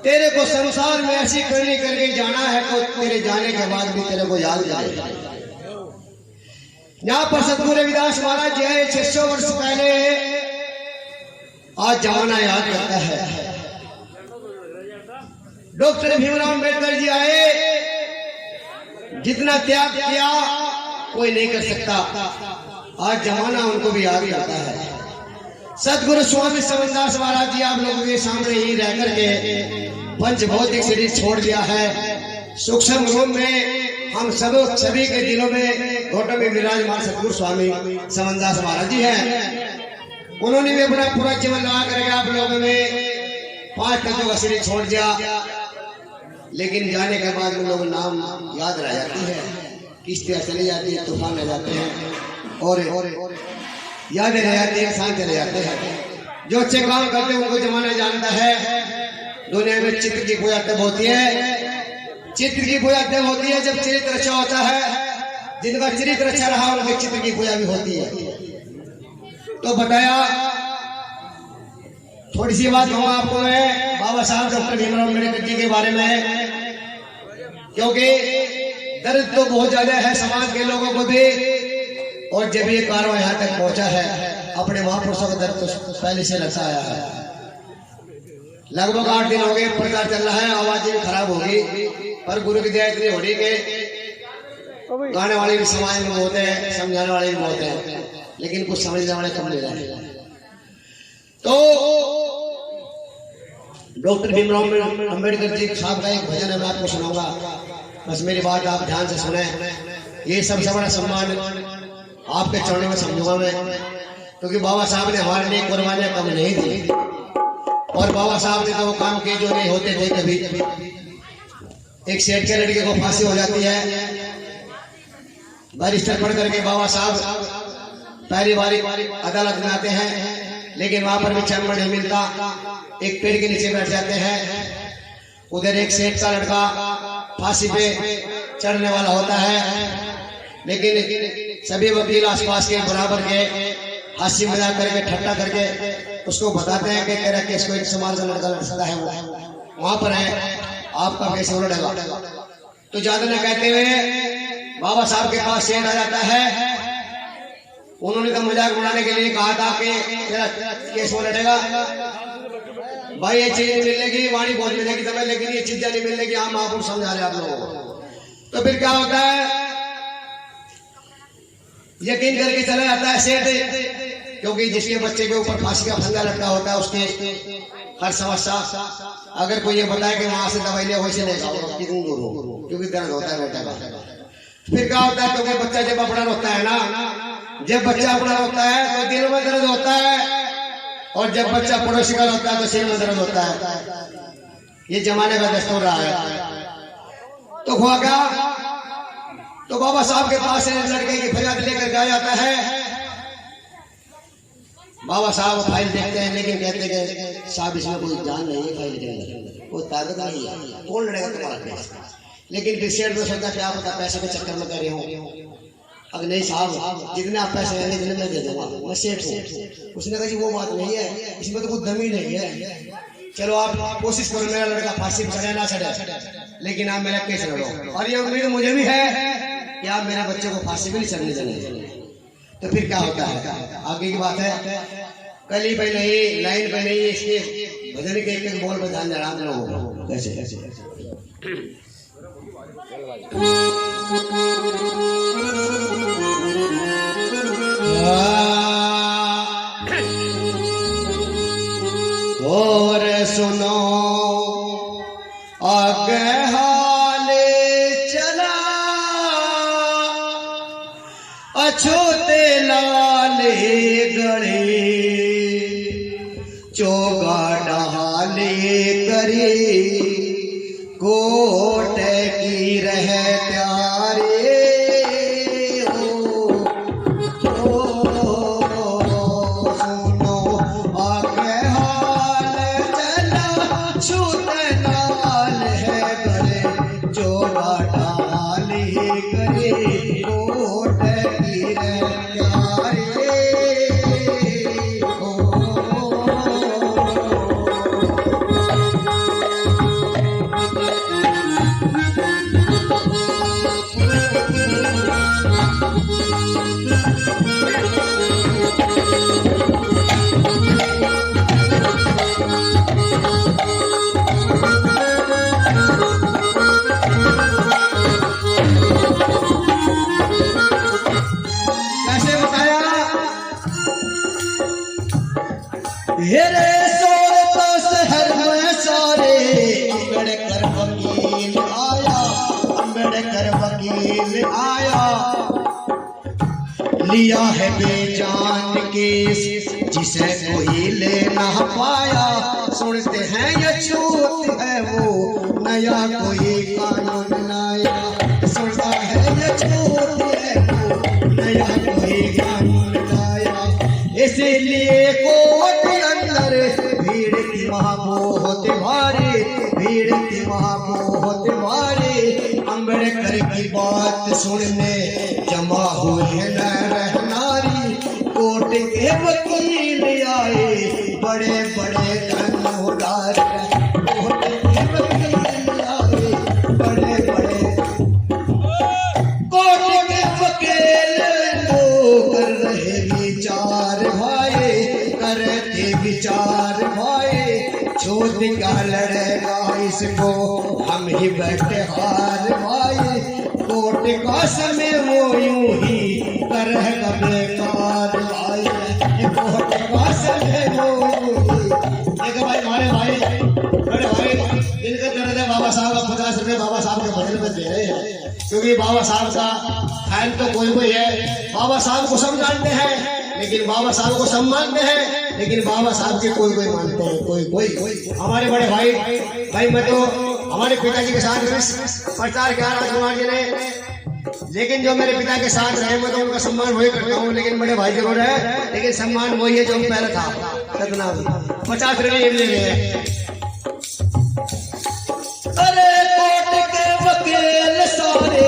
तेरे को संसार में ऐसी करनी करके जाना है तो तेरे जाने के बाद भी तेरे को याद जाएगा। यहाँ पर सतगुरु रविदास महाराज जी आए 600 वर्ष पहले, आज जमाना याद करता है। डॉक्टर भीमराव अम्बेडकर जी आए, जितना त्याग किया कोई नहीं कर सकता, आज जमाना उनको भी याद करता है। सतगुरु स्वामी समन्दास महाराज जी आप लोगों के सामने ही रह करके पंच भौतिक शरीर छोड़ दिया है। सूक्ष्म रूप में हम सभी के दिलों में घोटों में विराजमान सतगुरु स्वामी समन्दास महाराज जी हैं। उन्होंने भी अपना पूरा जीवन लगा करके आप लोगों में 5 तत्वों का शरीर छोड़ दिया, लेकिन जाने के बाद उन लोगों नाम याद रह जाती है, किश्तियां चली जाती है, तूफान ले जाते हैं और यादें रह जाती है, शांत रह जाते हैं। जो अच्छे काम करते हैं उनको जमाना जानता है। दुनिया में चित्र की पूजा तब होती है, चित्र की पूजा तब होती है जब चरित्र अच्छा होता है। जिनका चरित्र अच्छा रहा उनके चित्र की पूजा भी होती है। तो बताया, थोड़ी सी बात कहूँ आपको मैं बाबा साहब डॉक्टर भीमराव अम्बेडकर जी के बारे में, क्योंकि दर्द तो बहुत ज्यादा है समाज के लोगों को भी, और जब ये कारवा यहाँ तक पहुंचा है, अपने महापुरुषों का दर्द तो पहले से लसा आया है। लगभग 8 दिन हो गए, प्रचार चल रहा है, आवाज भी खराब होगी, पर गुरु की दया इतनी हो रही कि गाने वाले भी समाज में बहुत है, समझाने वाले भी बहुत है, लेकिन कुछ समझने वाले कम ले रहे हैं। तो डॉक्टर भीमराव अम्बेडकर जी साहब का एक भजन है, मैं आपको सुनाऊंगा। बस मेरी बात आप ध्यान से सुने। ये सबसे बड़ा सम्मान आपके चरणों में समझूंगा मैं, क्योंकि बाबा साहब ने हमारे लिए कुर्बानियां कम नहीं दी, और बाबा साहब ने तो वो काम किए जो नहीं होते थे कभी। एक सेठ के लड़के को फांसी हो जाती है, बैरिस्टर पढ़ करके बाबा साहब पहली बारी अदालत में आते हैं, लेकिन वहां पर भी चैम्बर नहीं मिलता। एक पेड़ के नीचे बैठ जाते हैं। उधर एक सेठ का लड़का फांसी पे चढ़ने वाला होता है, लेकिन सभी वकील आसपास के बराबर के हंसी मजाक करके ठट्टा करके उसको बताते हैं कि तेरा केस कोई समाज का लड़का लड़ सकता है, वो वहां पर है, आपका केस वो लड़ेगा। तो ज्यादा न कहते हुए बाबा साहब के पास सेठ आ जाता है। उन्होंने तो मजाक उड़ाने के लिए कहा था कि तेरा केस वो लड़ेगा, भाई ये चीज नहीं मिलने की, वाणी बहुत मिलेगी तुम्हें, लेकिन ये चीजें नहीं मिलने की, हम आपको समझा रहे आप लोगों को। तो फिर क्या होता है, यकीन करके चला जाता है सेठ, क्योंकि जिसके बच्चे के ऊपर फांसी का फंदा लटका होता है उसके हर समस्या, अगर कोई ये बताए कि वहां से दवाई ले वैसे ले जाओ, कितनी दूर हो, क्योंकि दर्द होता है बेटा का। फिर क्या होता है, क्योंकि बच्चा जब अपना रोता है ना, जब बच्चा अपना रोता है तो दिल में दर्द होता है, और जब बच्चा पड़ोसी का रोता है तो सिर में दर्द होता है। ये जमाने का दस्तूर रहा है। तो हुआ क्या, तो बाबा साहब के पास लड़के की फरियाद लेकर जाया जाता है। बाबा साहब फाइल देखते हैं, लेकिन कहते हैं साहब इसमें कोई जान नहीं है, फाइल के अंदर कोई ताकत नहीं है, कौन लड़ेगा तुम्हारा केस। लेकिन फिर सेठ ने सोचा क्या पता पैसे के चक्कर में कर रहे हो। अब नहीं साहब, जितने आप पैसे हैं जितने मैं दे दूंगा, मैं सेठ हूँ। उसने कहा जी वो बात नहीं है, इसमें तो कुछ दम ही नहीं है, चलो आप कोशिश करो मेरा लड़का फांसी पर चढ़े ना चढ़े, लेकिन आप मेरा केस लड़ो। और ये उम्मीद मुझे भी है कि आप मेरे बच्चे को फांसी भी नहीं चढ़ने देंगे। तो फिर क्या होता है, आगे की बात है, कल ही पहले ही लाइन पहले ही इसके भजन के एक बोल पर ध्यान देना आप लोगों को। कैसे कैसे और सुनो आगे हाले चला अछूते लाले गड़े चोगा डहाले करे कोट की रह प्यारे हेरे सोर तो शहर में सारे अम्बेडकर वकील आया, अम्बेडकर वकील आया, लिया है बेजान केस जिसे कोई ले ना पाया। सुनते हैं ये छूत है वो नया कोई कानून लाया, सुनता है ये छूत है वो नया कोई कानून लाया। इसीलिए कोर्ट अंदर भीड़ की महाबोहत भारी, भीड़ की महाबोहत भारी। अम्बेडकर की बात सुनने जमा हुए न रहनारी, कोर्ट के वकील आए बड़े बड़े धनौदार, कोर्ट के वकील आए बड़े बड़े, कोर्ट के वकील तो कर रहे विचार भाई, करते विचार भाई, छोड़ क्या लड़ेगा इसको हम ही बैठे हार भाई। कोर्ट का समय वो यूं ही करेगा बेकार भाई, कोर्ट का समय वो देखो भाई हमारे भाई बड़े भाई जिनका दर्द है बाबा साहब 50 रुपए बाबा साहब के बदले में दे रहे हैं। इसलिए बाबा साहब का फैन तो कोई कोई है। बाबा साहब को सब जानते हैं, लेकिन बाबा साहब को सब मानते हैं, लेकिन बाबा साहब के कोई कोई मानते हैं, कोई। हमारे बड़े भाई मैं तो हमारे पिताजी के साथ प्रचार किया राजकुमार जी ने, लेकिन जो मेरे पिता के साथ रहे मैं तो उनका सम्मान वही करता हूँ। लेकिन बड़े भाई जरूर है, लेकिन सम्मान वही है जो पहले था। कितना 50 रुपये ले लिए। अरे कोर्ट के वकील सारे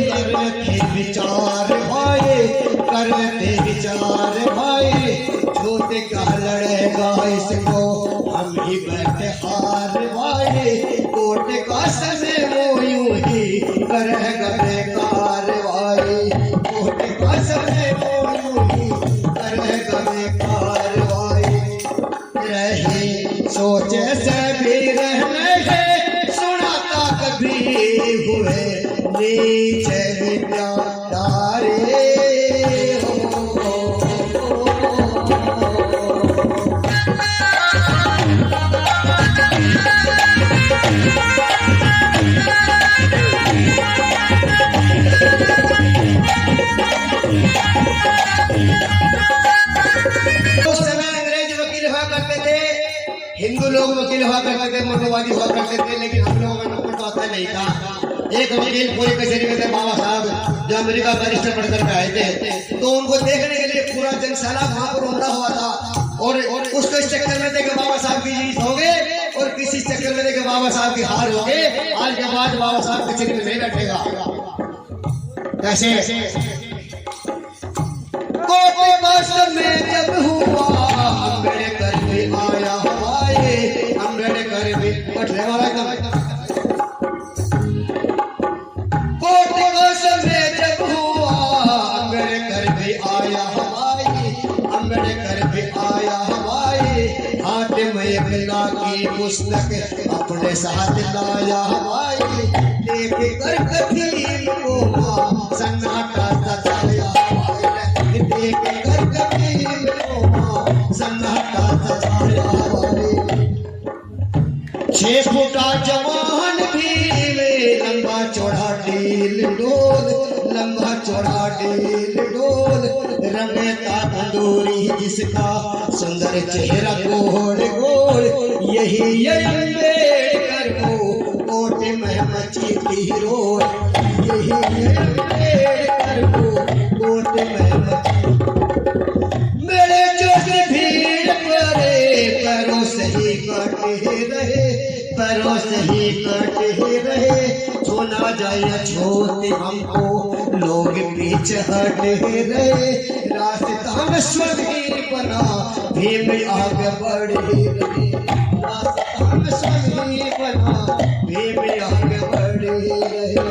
करते विचार भाई, करते विचार भाई, छोटे का लड़ेगा इसको हम ही बैठे हार भाई, कोर्ट का समय वो यूं ही करेगा बेकार भाई, कोर्ट का समय वो यूं ही करेगा बेकार भाई। रहे सोचे से भी रहने है, सुनाता कभी हुए नीचे प्यारे हिंदू लोग वकील हुआ करते थे, मुर्दाबादी हुआ करते थे, लेकिन हम लोगों का नंबर तो आता नहीं था। एक वकील पूरी कचहरी में थे बाबा साहब, जो अमेरिका बैरिस्टर पढ़कर के आए थे, तो उनको देखने के लिए पूरा जनसाला वहां पर उमड़ा हुआ था। और उसको इस चक्कर में थे कि बाबा साहब की जीत हो गए, और किसी चक्कर में थे कि बाबा साहब की हार हो गए। आज के बाद बाबा साहब कचहरी में नहीं बैठेगा। कैसे में जब हुआ अम्बेडकर भी आया हमारे, अम्बेडकर भी पटले वाला में जब हुआ अम्बेडकर भी आया हमारे, अम्बेडकर भी आया हमारे, हाथ में एक ला की पुस्तक अपने साथ लाया हमारे, लेके कर कथी को सन्नाटा सजाया लेके कर कथी को सन्नाटा सजाया हमारे। 6 फुटा जवान भी लंबा चौड़ा ढील डोल, लंबा चौड़ा ढील डोल, रंगता तंदूरी जिसका सुंदर चेहरा गोल गोल, यही अम्बेडकर को कोटे में मची थी रोल, यही अम्बेडकर को कोटे में मची। मेरे जोश भीड़ पड़े पैरों से ही कटे रहे, पैरों से ही कटे रहे, जो ना जाए छोटे हमको लोग पीछे हटे रहे, रास्ता में स्वर्गीय बना भीम आगे बढ़े रहे, रास्ता में स्वर्गीय बना भीम आगे बढ़े रहे।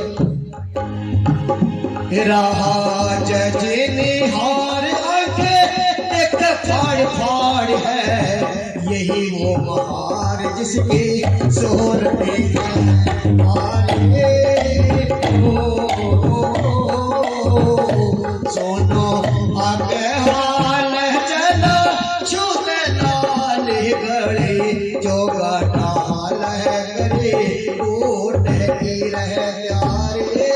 रहा जजे निहार आंखें एक फाड़ फाड़ है, यही वो महार जिसके शोर सोनो आगे हाल चलो छूते लाल गड़े, जो गाटा हाल है करे ऊट ही रहे प्यारे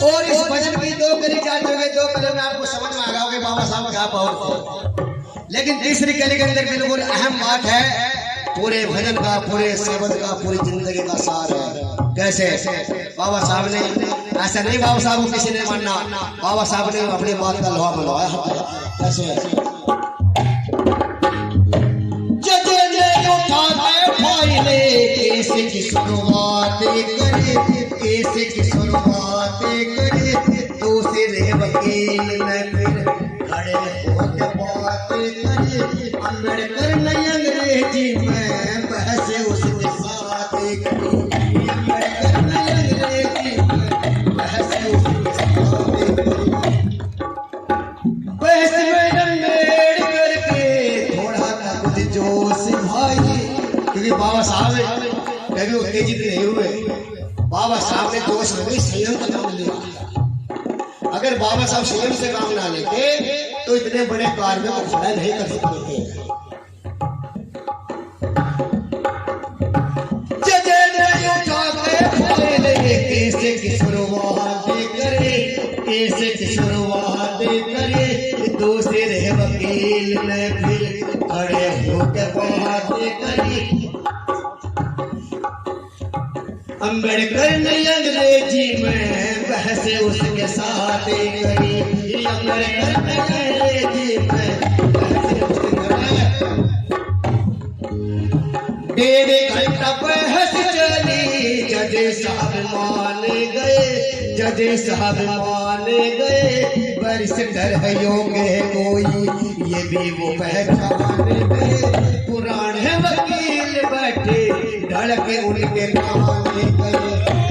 और इस भजन की 2 कली क्या जगह 2 कली में आपको समझ में आ गया होगा बाबा साहब क्या पावर। लेकिन तीसरी कली के अंदर बिल्कुल अहम बात है, पूरे भजन का, पूरे शब्द का, पूरी जिंदगी का सार है। कैसे बाबा साहब ने, ऐसा नहीं बाबा साहब को किसी ने मानना, बाबा साहब ने अपनी बात का लोहा मनवाया। कैसे कैसे की शुरुआत करे, कैसे की शुरुआत करे, दूसरे वकील ने फिर खड़े होके बात करे, अम्बेडकर ने अंग्रेजी में बहस उसके साथ करी, अम्बेडकर ने अंग्रेजी में बहस उसके साथ करी, बहस में अम्बेडकर के थोड़ा था कुछ जोश संयम का काम लिया। अगर बाबा साहब संयम से काम ना लेते तो इतने बड़े कार्य को खड़ा नहीं कर सकते थे। कैसे की शुरुआत करे, कैसे की शुरुआत करे, दूसरे वकील ने फिर खड़े होकर बात करी। अम्बेडकर ने अंग्रेजी में बहस उसके साथ करी। अम्बेडकर ने अंग्रेजी में बहस उसके साथ, डेढ़ घंटा बहस चली। जज साहब मान गए, जज साहब मान गए, बैरिस्टर है योगे कोई ये भी वो पहचान गए। पुराने वकील बैठे ढड़के उनके कान गए,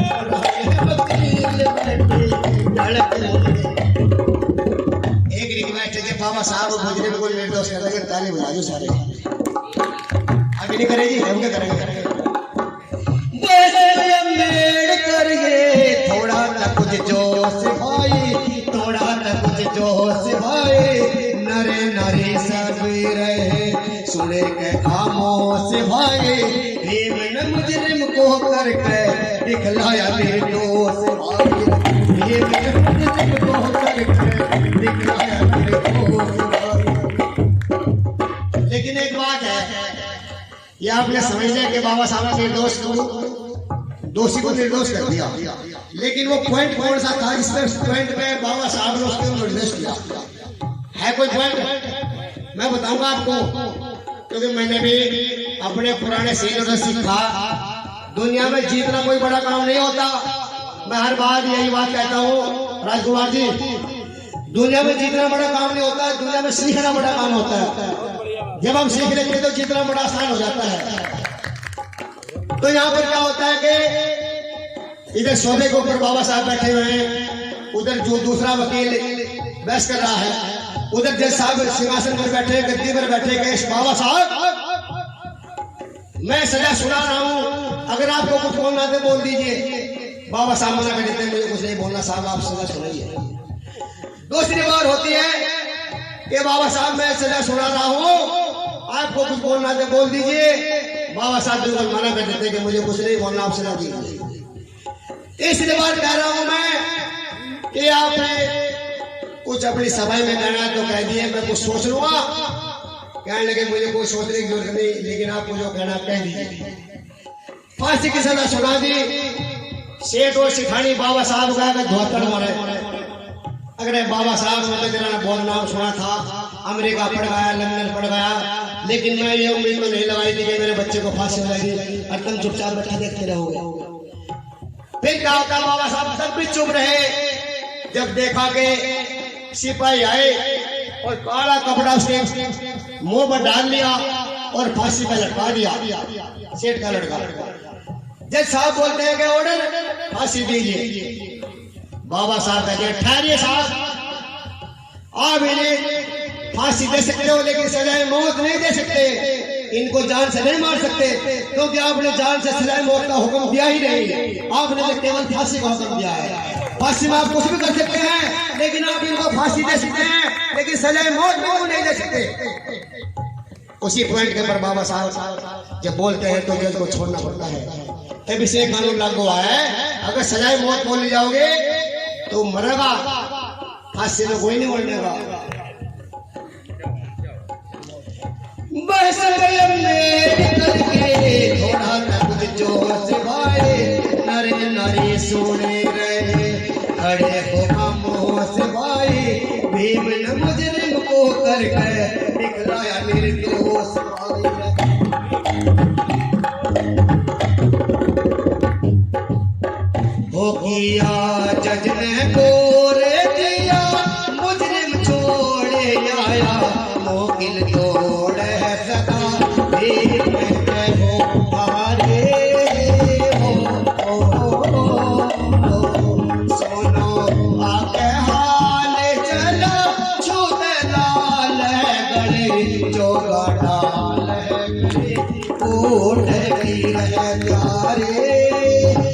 पुराने वकील बैठे ढड़के उनके। एक रिक्वेस्ट है कि बाबा साहब भोजने में कोई निर्दोष कर रहे ताली बजा दो सारे। अभी नहीं करेगी, हम क्या करेंगे? अम्बेडकर ये थोड़ा ना कुछ जोश भाई, थोड़ा ना कुछ जोश भाई, नरे नरे सब रहे सुने के खामोश भाई। भीम ने मुजरिम को करके दिखलाया निर्दोष भाई, भीम ने मुजरिम को करके दिखलाया निर्दोष भाई। लेकिन एक बात है, ये आपने समझ लिया कि बाबा साहब निर्दोष दोषी को निर्दोष कर दिया, लेकिन वो पॉइंट कौन सा था जिस पॉइंट पे बाबा साहब ने उसको निर्दोष किया? है कोई पॉइंट? मैं बताऊंगा आपको, क्योंकि मैंने भी अपने पुराने सीनियर से सीखा। दुनिया में जीतना कोई बड़ा काम नहीं होता। मैं हर बार यही बात कहता हूँ राजकुमार जी, दुनिया में जीतना बड़ा काम नहीं होता, दुनिया में सीखना बड़ा काम होता है। जब हम सीख लेते तो जीतना बड़ा आसान हो जाता है। तो यहाँ पर क्या होता है कि इधर सौदे के ऊपर बाबा साहब बैठे हुए हैं, उधर जो दूसरा वकील बहस कर रहा है, उधर जज साहब सिंहासन पर बैठे, गद्दी पर बैठे कि बाबा साहब मैं सजा सुना रहा हूँ, अगर आपको कुछ बोलना तो बोल दीजिए। बाबा साहब मना कर देते हैं, मुझे कुछ नहीं बोलना साहब, आप सजा सुनाइए। दूसरी बार होती है कि बाबा साहब मैं सजा सुना रहा हूँ, आपको कुछ बोलना तो बोल दीजिए। बाबा साहब बिल्कुल मना कर देते कि मुझे कुछ नहीं बोलना, आपसे ना दीजिए। तीसरी बार कह रहा हूं मैं कि आपने कुछ अपनी सभा में कहना तो कह दिए, मैं कुछ सोच लूंगा। कहने लगे मुझे कोई सोचने की जरूरत नहीं, लेकिन आपको जो कहना कह दीजिए। फांसी की सजा सुना दी। सेठ और सिखानी बाबा साहब का धोखड़ मारे। अगर बाबा साहब ने मेरा बहुत नाम सुना था, अमेरिका पढ़ गया, लंदन पढ़ गया, लेकिन मैं ये उम्मीद में नहीं लगाई थी कि मेरे बच्चे को फांसी लगेगी और तुम चुपचाप बैठे देखते रहोगे। फिर क्या होता, बाबा साहब सब भी चुप रहे। जब देखा कि सिपाही आए और काला कपड़ा उसके मुंह पर डाल लिया और फांसी पर लटका दिया सेठ का लड़का। जज साहब बोलते हैं कि ऑर्डर फांसी दीजिए। बाबा साहब कहते हैं ठहरिए साहब, आप इन्हें फांसी दे सकते हो लेकिन सजाए मौत नहीं दे सकते। इनको जान से नहीं मार सकते, क्योंकि आपने जान से सजाए मौत का हुक्म दिया ही नहीं। आपने तो केवल फांसी का हुक्म दिया है। फांसी में आप कुछ भी कर सकते हैं, लेकिन आप इनको फांसी दे सकते हैं, लेकिन सजाए मौत में वो नहीं दे सकते। उसी पॉइंट के ऊपर बाबा साहब जब बोलते हैं तो जज को छोड़ना पड़ता है। तभी से कानून लागू हुआ है, अगर सजाए मौत बोली जाओगे तो मरेगा, फांसी में कोई नहीं मरनेगा। बस थोड़ा ना कुछ जोश भाई, नरे नरे सोने रहे खड़े हो खामोश भाई। भीम ने मुजरिम को करके दिखलाया निर्दोष भाई। हो किया जज ने गोरे दिया, मुजरिम छोड़े आया, मोकिल तोड़े सदा भीम के हो हारे हो। सोनो आके हाल चला छूते लाल गले चोगा डाल उठ गई है प्यारे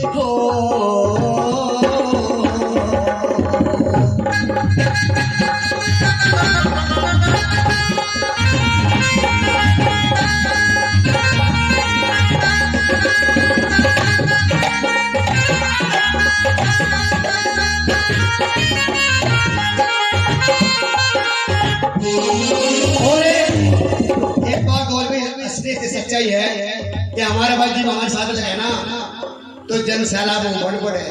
हो। सच्चाई है कि हमारे बाद जी हमारे साथ है ना तो जन सैलाब बढ़ पड़े।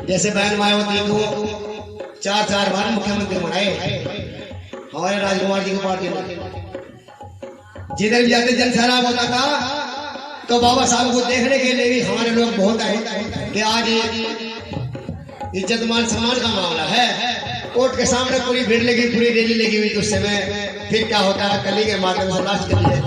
जैसे बहन मायावती को 4 बार मुख्यमंत्री बनाए हमारे राजकुमार जी की पार्टी में। जिधर भी जाते जन सैलाब होता था तो बाबा साहब को देखने के लिए भी हमारे लोग बहुत आए कि आज इज्जत मान सम्मान का मामला है। कोर्ट के सामने पूरी भीड़ लगी, पूरी रैली लगी हुई। उस समय फिर क्या होता है कली के माध्यम से लास्ट कर लिया।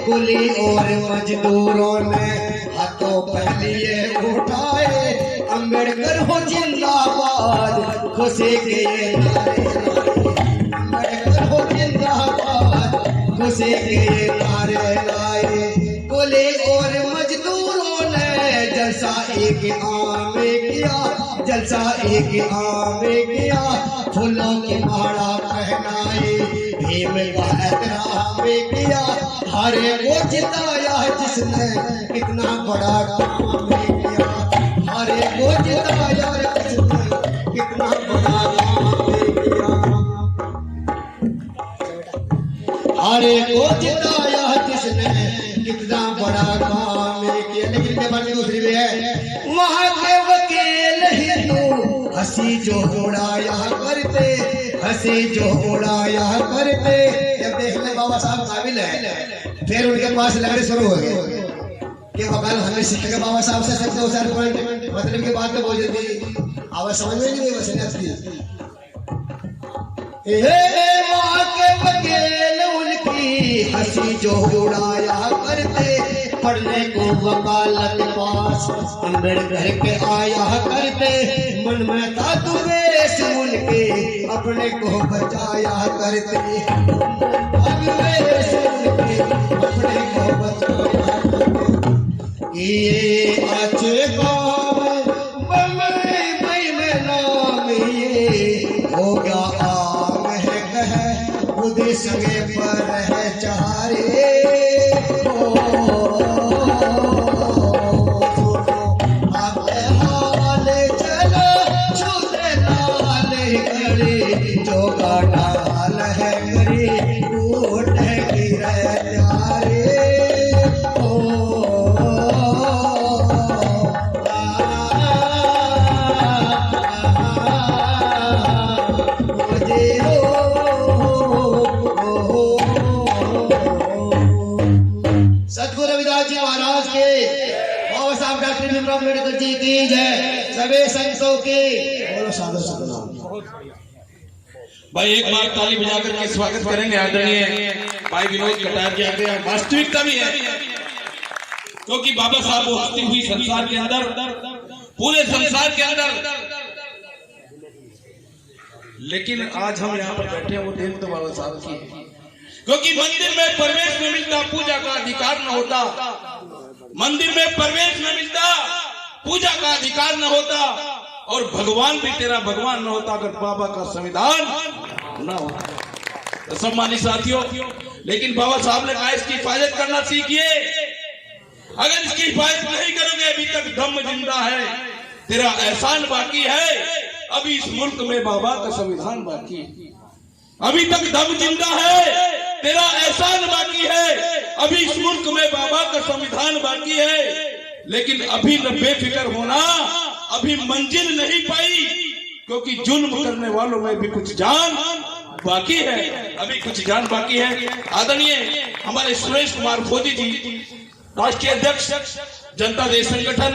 कुली और मजदूरों ने हाथों पहलिए उठाए, अम्बेडकर हो जिंदाबाद, खुशी के ये नारे लाए। अम्बेडकर हो जिंदाबाद, खुशी के ये नारे लाए। कुली और मजदूरों ने जलसा एक आम किया, जलसा एक आम किया, फूलों की माला पहनाई, भीम का एहतराम किया। हरे वो जिताया जिसने कितना बड़ा काम किया, हरे वो जिताया जिसने कितना बड़ा काम किया, हरे वो जिताया जिसने कितना बड़ा काम किया। लेकिन के बारे में दूसरी भी है, वहां के वकील हिंदू हंसी जो उड़ाया करते, हंसी जो उड़ाया करते। जब देख ले बाबा साहब काबिल है फिर उनके पास लड़ने शुरू हो गए कि वकाल हमें सीखे बाबा साहब से सब 2-4 पॉइंट मतलब की बात तो बोल देती, आवाज समझ में नहीं बस माँ के वकील उनकी हंसी जो उड़ाया करते, पढ़ने को वकालत पास अम्बेडकर के आया करते। मन में था द्वेष उनके अपने को बचाया करते, द्वेष उनके अपने को बचाया करते। ये अच्छे काम बम्बई में नाम ये हो गया आम है कह खुद संगे पर है चारे। जो गाल है गरी टूट गिरे प्यारे ओ मुझे सतगुरु रविदास जी महाराज के, बाबा साहब डॉक्टर भीमराव अम्बेडकर जी की जय, सभी संतों की बोलो साधु साधु। भाई एक बार ताली बजाकर के स्वागत करेंगे आदरणीय भाई विनोद कटार जी आते हैं। वास्तविकता भी है क्योंकि बाबा साहब वो हस्ती हुई संसार के अंदर, पूरे संसार के अंदर, लेकिन आज हम यहाँ पर बैठे हैं वो देन तो बाबा साहब की है। क्योंकि मंदिर में प्रवेश न मिलता, पूजा का अधिकार न होता, मंदिर में प्रवेश न मिलता, पूजा का अधिकार न होता, और भगवान भी तेरा भगवान न होता अगर बाबा का संविधान न होता। तो सम्मानित साथियों, लेकिन बाबा साहब ने कहा इसकी हिफाजत करना सीखिए। अगर इसकी हिफाजत नहीं करोगे, अभी तक दम जिंदा है, तेरा एहसान बाकी है। अभी इस मुल्क में बाबा का संविधान बाकी है, अभी तक दम जिंदा है, तेरा एहसान बाकी है। अभी इस मुल्क में बाबा का संविधान बाकी है, लेकिन अभी न बेफिक्र होना, अभी मंजिल नहीं पाई, क्योंकि जुल्म करने वालों में भी कुछ जान बाकी है, अभी कुछ जान बाकी है। आदरणीय हमारे सुरेश कुमार फौजी जी, राष्ट्रीय अध्यक्ष जनता देश संगठन,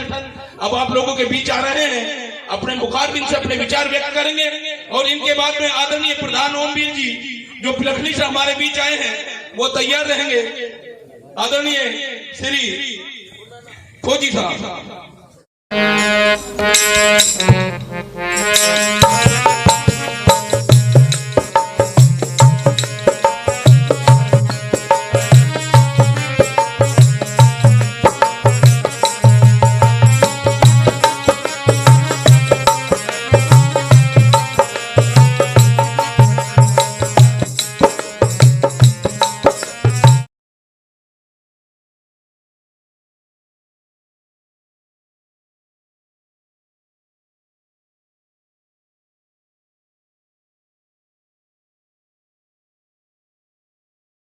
अब आप लोगों के बीच आ रहे हैं, अपने मुखारबिन से अपने विचार व्यक्त करेंगे। और इनके बाद में आदरणीय प्रधान ओमवीर जी जो पिलखनी से हमारे बीच आए हैं वो तैयार रहेंगे। आदरणीय श्री फौजी साहब।